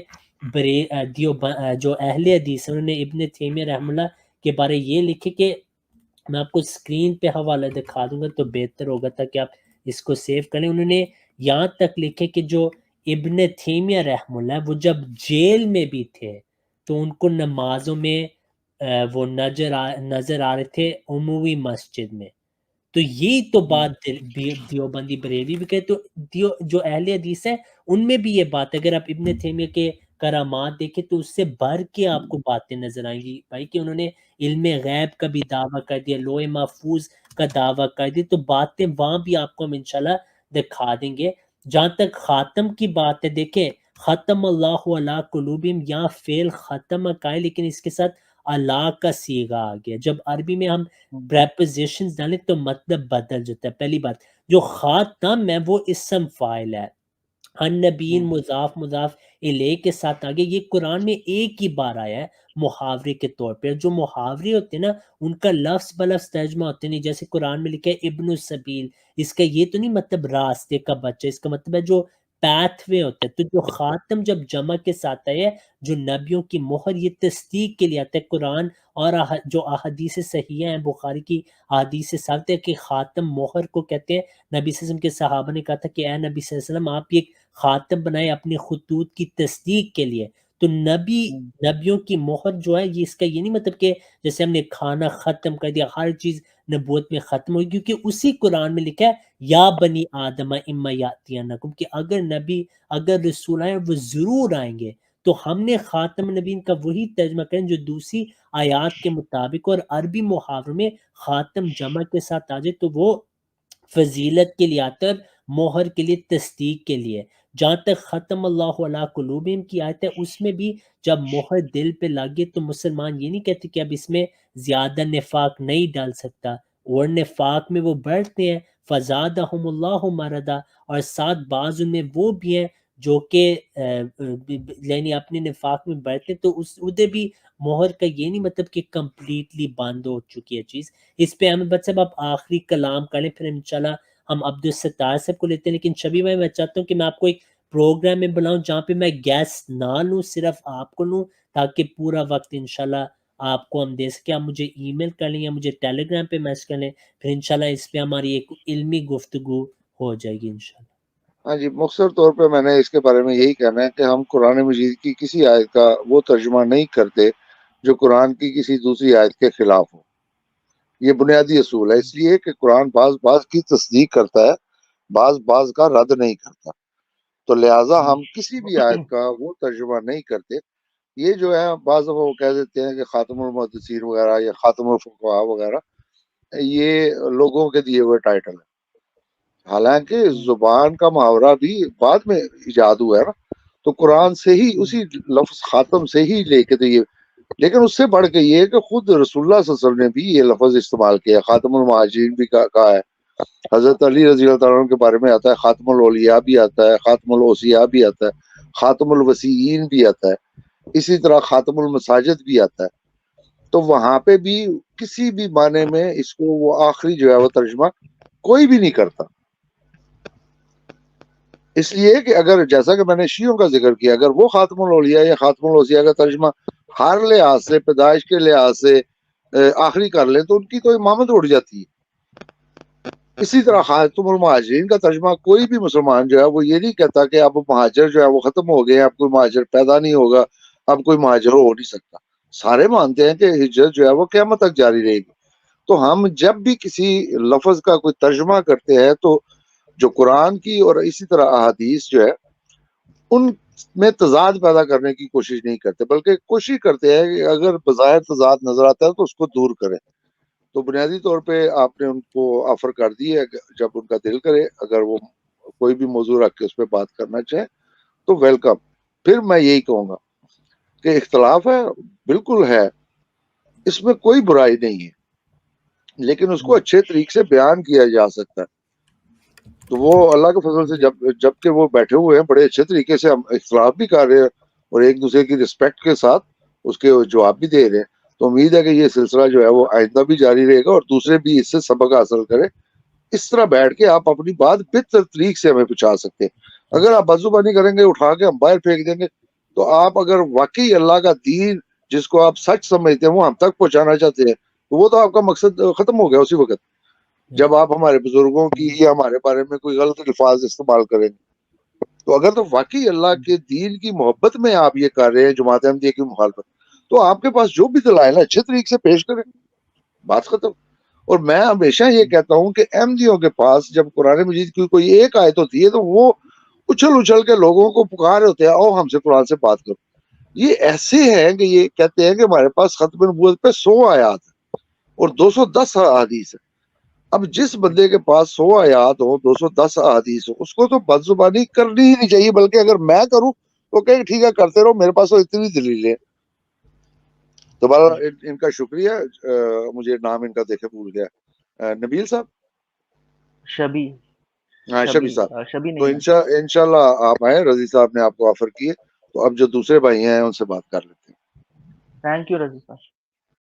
جو اہل حدیث ہیں انہوں نے ابن تیمیہ رحمہ اللہ کے بارے یہ لکھے کہ میں آپ کو اسکرین پہ حوالہ دکھا دوں گا تو بہتر ہوگا تاکہ آپ اس کو سیو کریں۔ انہوں نے یہاں تک لکھے کہ جو ابن تیمیہ رحمہ اللہ وہ جب جیل میں بھی تھے تو ان کو نمازوں میں وہ نظر آ رہے تھے عمومی مسجد میں۔ تو یہی تو بات دیوبندی بریلوی بھی کہتے، تو جو اہل حدیث ہے ان میں بھی یہ بات ہے۔ اگر آپ ابن تیمیہ کے کرامات دیکھیں تو اس سے بھر کے آپ کو باتیں نظر آئیں گی بھائی، کہ انہوں نے علم غیب کا بھی دعویٰ کر دیا، لوح محفوظ کا دعویٰ کر دیا، تو باتیں وہاں بھی آپ کو ہم انشاءاللہ دکھا دیں گے۔ جہاں تک خاتم کی بات ہے، دیکھیں ختم اللہ علی قلوبہم، یہاں فعل ختم کا ہے لیکن اس کے ساتھ اللہ کا صیغہ آ گیا۔ جب عربی میں ہم پریپوزیشنز ڈالیں تو مطلب بدل جاتا ہے۔ پہلی بات جو خاتم ہے وہ اسم فاعل ہے، النبیین مضاف الیہ کے ساتھ آگے، یہ قرآن میں ایک ہی بار آیا ہے محاورے کے طور پہ۔ جو محاورے ہوتے ہیں نا ان کا لفظ بلفظ ترجمہ ہوتے نہیں، جیسے قرآن میں لکھا ہے ابن السبیل، اس کا یہ تو نہیں مطلب راستے کا بچہ، اس کا مطلب ہے جو پیتھ وے ہوتا ہے۔ تو جو خاتم جب جمع کے ساتھ آیا ہے، جو نبیوں کی مہر، یہ تصدیق کے لیے آتا ہے۔ قرآن اور جو احادیث صحیحہ ہیں، بخاری کی احادیث سے ثابت ہے کہ خاتم مہر کو کہتے ہیں۔ نبی صلی اللہ علیہ وسلم کے صحابہ نے کہا تھا کہ اے نبی صلی اللہ علیہ وسلم آپ ایک خاتم بنائے اپنے خطوط کی تصدیق کے لیے۔ تو نبیوں کی مہر جو ہے، یہ اس کا یہ نہیں مطلب کہ جیسے ہم نے کھانا ختم کر دیا، ہر چیز نبوت میں ختم ہوئی، کیونکہ اسی قرآن میں لکھا ہے یا بنی آدم اما یاتینکم، کہ اگر نبی اگر رسول آئیں وہ ضرور آئیں گے۔ تو ہم نے خاتم نبیین کا وہی ترجمہ کریں جو دوسری آیات کے مطابق، اور عربی محاوروں میں خاتم جمع کے ساتھ آ جائے تو وہ فضیلت کے لیے آتا ہے، مہر کے لیے، تصدیق کے لیے۔ جہاں تک ختم اللہ علی قلوبہم کی آیت ہے، اس میں بھی جب مہر دل پہ لگے تو مسلمان یہ نہیں کہتے کہ اب اس میں زیادہ نفاق نہیں ڈال سکتا، اور نفاق میں وہ بڑھتے ہیں، فزادہم اللہ مردا، اور ساتھ بعض ان میں وہ بھی ہیں جو کہ یعنی اپنے نفاق میں بڑھتے ہیں، تو ادھر بھی مہر کا یہ نہیں مطلب کہ کمپلیٹلی بند ہو چکی ہے چیز۔ اس پہ احمد بٹ صاحب آپ آخری کلام کریں، پھر انشاءاللہ ہم عبدالستار صاحب کو لیتے ہیں۔ لیکن شبی بھائی میں چاہتا ہوں کہ میں آپ کو ایک پروگرام میں بلاؤں جہاں پہ میں گیسٹ نہ لوں، صرف آپ کو لوں، تاکہ پورا وقت انشاءاللہ آپ کو ہم دے سکیں۔ آپ مجھے ای میل کر لیں یا مجھے ٹیلی گرام پہ میسج کر لیں، پھر انشاءاللہ اس پہ ہماری ایک علمی گفتگو ہو جائے گی انشاءاللہ۔ ہاں جی، مختصر طور پہ میں نے اس کے بارے میں یہی کہنا ہے کہ ہم قرآن مجید کی کسی آیت کا وہ ترجمہ نہیں کرتے جو قرآن کی کسی دوسری آیت کے خلاف ہو۔ یہ بنیادی اصول ہے، اس لیے کہ قرآن بعض کی تصدیق کرتا ہے، بعض کا رد نہیں کرتا، تو لہٰذا ہم کسی بھی آیت کا وہ ترجمہ نہیں کرتے۔ یہ جو ہے بعض دفعہ وہ کہہ دیتے ہیں کہ خاتم المحدثین وغیرہ یا خاتم الفقہاء وغیرہ، یہ لوگوں کے دیے ہوئے ٹائٹل ہیں، حالانکہ زبان کا محاورہ بھی بعد میں ایجاد ہوا ہے نا، تو قرآن سے ہی اسی لفظ خاتم سے ہی لے کے دیے، لیکن اس سے بڑھ کے یہ کہ خود رسول اللہ صلی اللہ علیہ وسلم نے بھی یہ لفظ استعمال کیا، خاتم المہاجرین بھی کہا ہے، حضرت علی رضی اللہ تعالیٰ عنہ کے بارے میں آتا ہے، خاتم الاولیاء بھی آتا ہے، خاتم الاوصیاء بھی آتا ہے، خاتم الوصیین بھی آتا ہے، اسی طرح خاتم المساجد بھی آتا ہے۔ تو وہاں پہ بھی کسی بھی معنی میں اس کو وہ آخری جو ہے وہ ترجمہ کوئی بھی نہیں کرتا، اس لیے کہ اگر جیسا کہ میں نے شیعوں کا ذکر کیا، اگر وہ خاتم الاولیاء یا خاتم الاوصیاء کا ترجمہ ہر لحاظ سے، پیدائش کے لحاظ سے آخری کر لیں تو ان کی تو امامت اڑ جاتی ہے۔ اسی طرح خاتم المہاجرین کا ترجمہ کوئی بھی مسلمان جو ہے وہ یہ نہیں کہتا کہ اب مہاجر جو ہے وہ ختم ہو گئے، اب کوئی مہاجر پیدا نہیں ہوگا، اب کوئی مہاجر ہو نہیں سکتا۔ سارے مانتے ہیں کہ ہجرت جو ہے وہ قیامت تک جاری رہے گی۔ تو ہم جب بھی کسی لفظ کا کوئی ترجمہ کرتے ہیں تو جو قرآن کی اور اسی طرح احادیث جو ہے ان میں تضاد پیدا کرنے کی کوشش نہیں کرتے، بلکہ کوشش کرتے ہیں کہ اگر بظاہر تضاد نظر آتا ہے تو اس کو دور کریں۔ تو بنیادی طور پہ آپ نے ان کو آفر کر دی ہے، جب ان کا دل کرے اگر وہ کوئی بھی موضوع رکھ کے اس پہ بات کرنا چاہے تو ویلکم۔ پھر میں یہی کہوں گا کہ اختلاف ہے، بالکل ہے، اس میں کوئی برائی نہیں ہے، لیکن اس کو اچھے طریقے سے بیان کیا جا سکتا ہے۔ تو وہ اللہ کے فضل سے جب کہ وہ بیٹھے ہوئے ہیں بڑے اچھے طریقے سے، ہم اختلاف بھی کر رہے ہیں اور ایک دوسرے کی رسپیکٹ کے ساتھ اس کے جواب بھی دے رہے ہیں، تو امید ہے کہ یہ سلسلہ جو ہے وہ آئندہ بھی جاری رہے گا اور دوسرے بھی اس سے سبق حاصل کرے۔ اس طرح بیٹھ کے آپ اپنی بات بہتر طریق سے ہمیں پہنچا سکتے ہیں۔ اگر آپ بدزبانی کریں گے اٹھا کے ہم باہر پھینک دیں گے، تو آپ اگر واقعی اللہ کا دین جس کو آپ سچ سمجھتے ہیں وہ ہم تک پہنچانا چاہتے ہیں، تو وہ تو آپ کا مقصد ختم ہو گیا اسی وقت جب آپ ہمارے بزرگوں کی یا ہمارے بارے میں کوئی غلط الفاظ استعمال کریں گے۔ تو اگر تو واقعی اللہ کے دین کی محبت میں آپ یہ کر رہے ہیں جماعت احمدیہ کی مخالفت، تو آپ کے پاس جو بھی دلائل ہے اچھے طریقے سے پیش کریں، بات ختم۔ اور میں ہمیشہ یہ کہتا ہوں کہ احمدیوں کے پاس جب قرآن مجید کی کوئی ایک آیت ہوتی ہے تو وہ اچھل کے لوگوں کو پکارے ہوتے ہیں، آؤ ہم سے قرآن سے بات کرو۔ یہ ایسے ہیں کہ یہ کہتے ہیں کہ ہمارے پاس ختم نبوت پہ 100 آیات ہے اور 210 احادیث ہے۔ اب جس بندے کے پاس 100 آیات ہو، 210 احادیث ہو، اس کو تو بدزبانی کرنی ہی نہیں چاہیے، بلکہ اگر میں کروں تو کہ ٹھیک ہے کرتے رہو، میرے پاس تو اتنی دلیلیں۔ تو ان کا شکریہ، مجھے نام ان کا دیکھے بھول گیا، نبیل صاحب، شبی ہاں شبی صاحب۔ شبی تو نہیں ہے۔ انشاءاللہ آپ آئیں، رضی صاحب نے آپ کو آفر کیے، تو اب جو دوسرے بھائی ہیں ان سے بات کر لیتے ہیں۔ تھینک یو رضی صاحب۔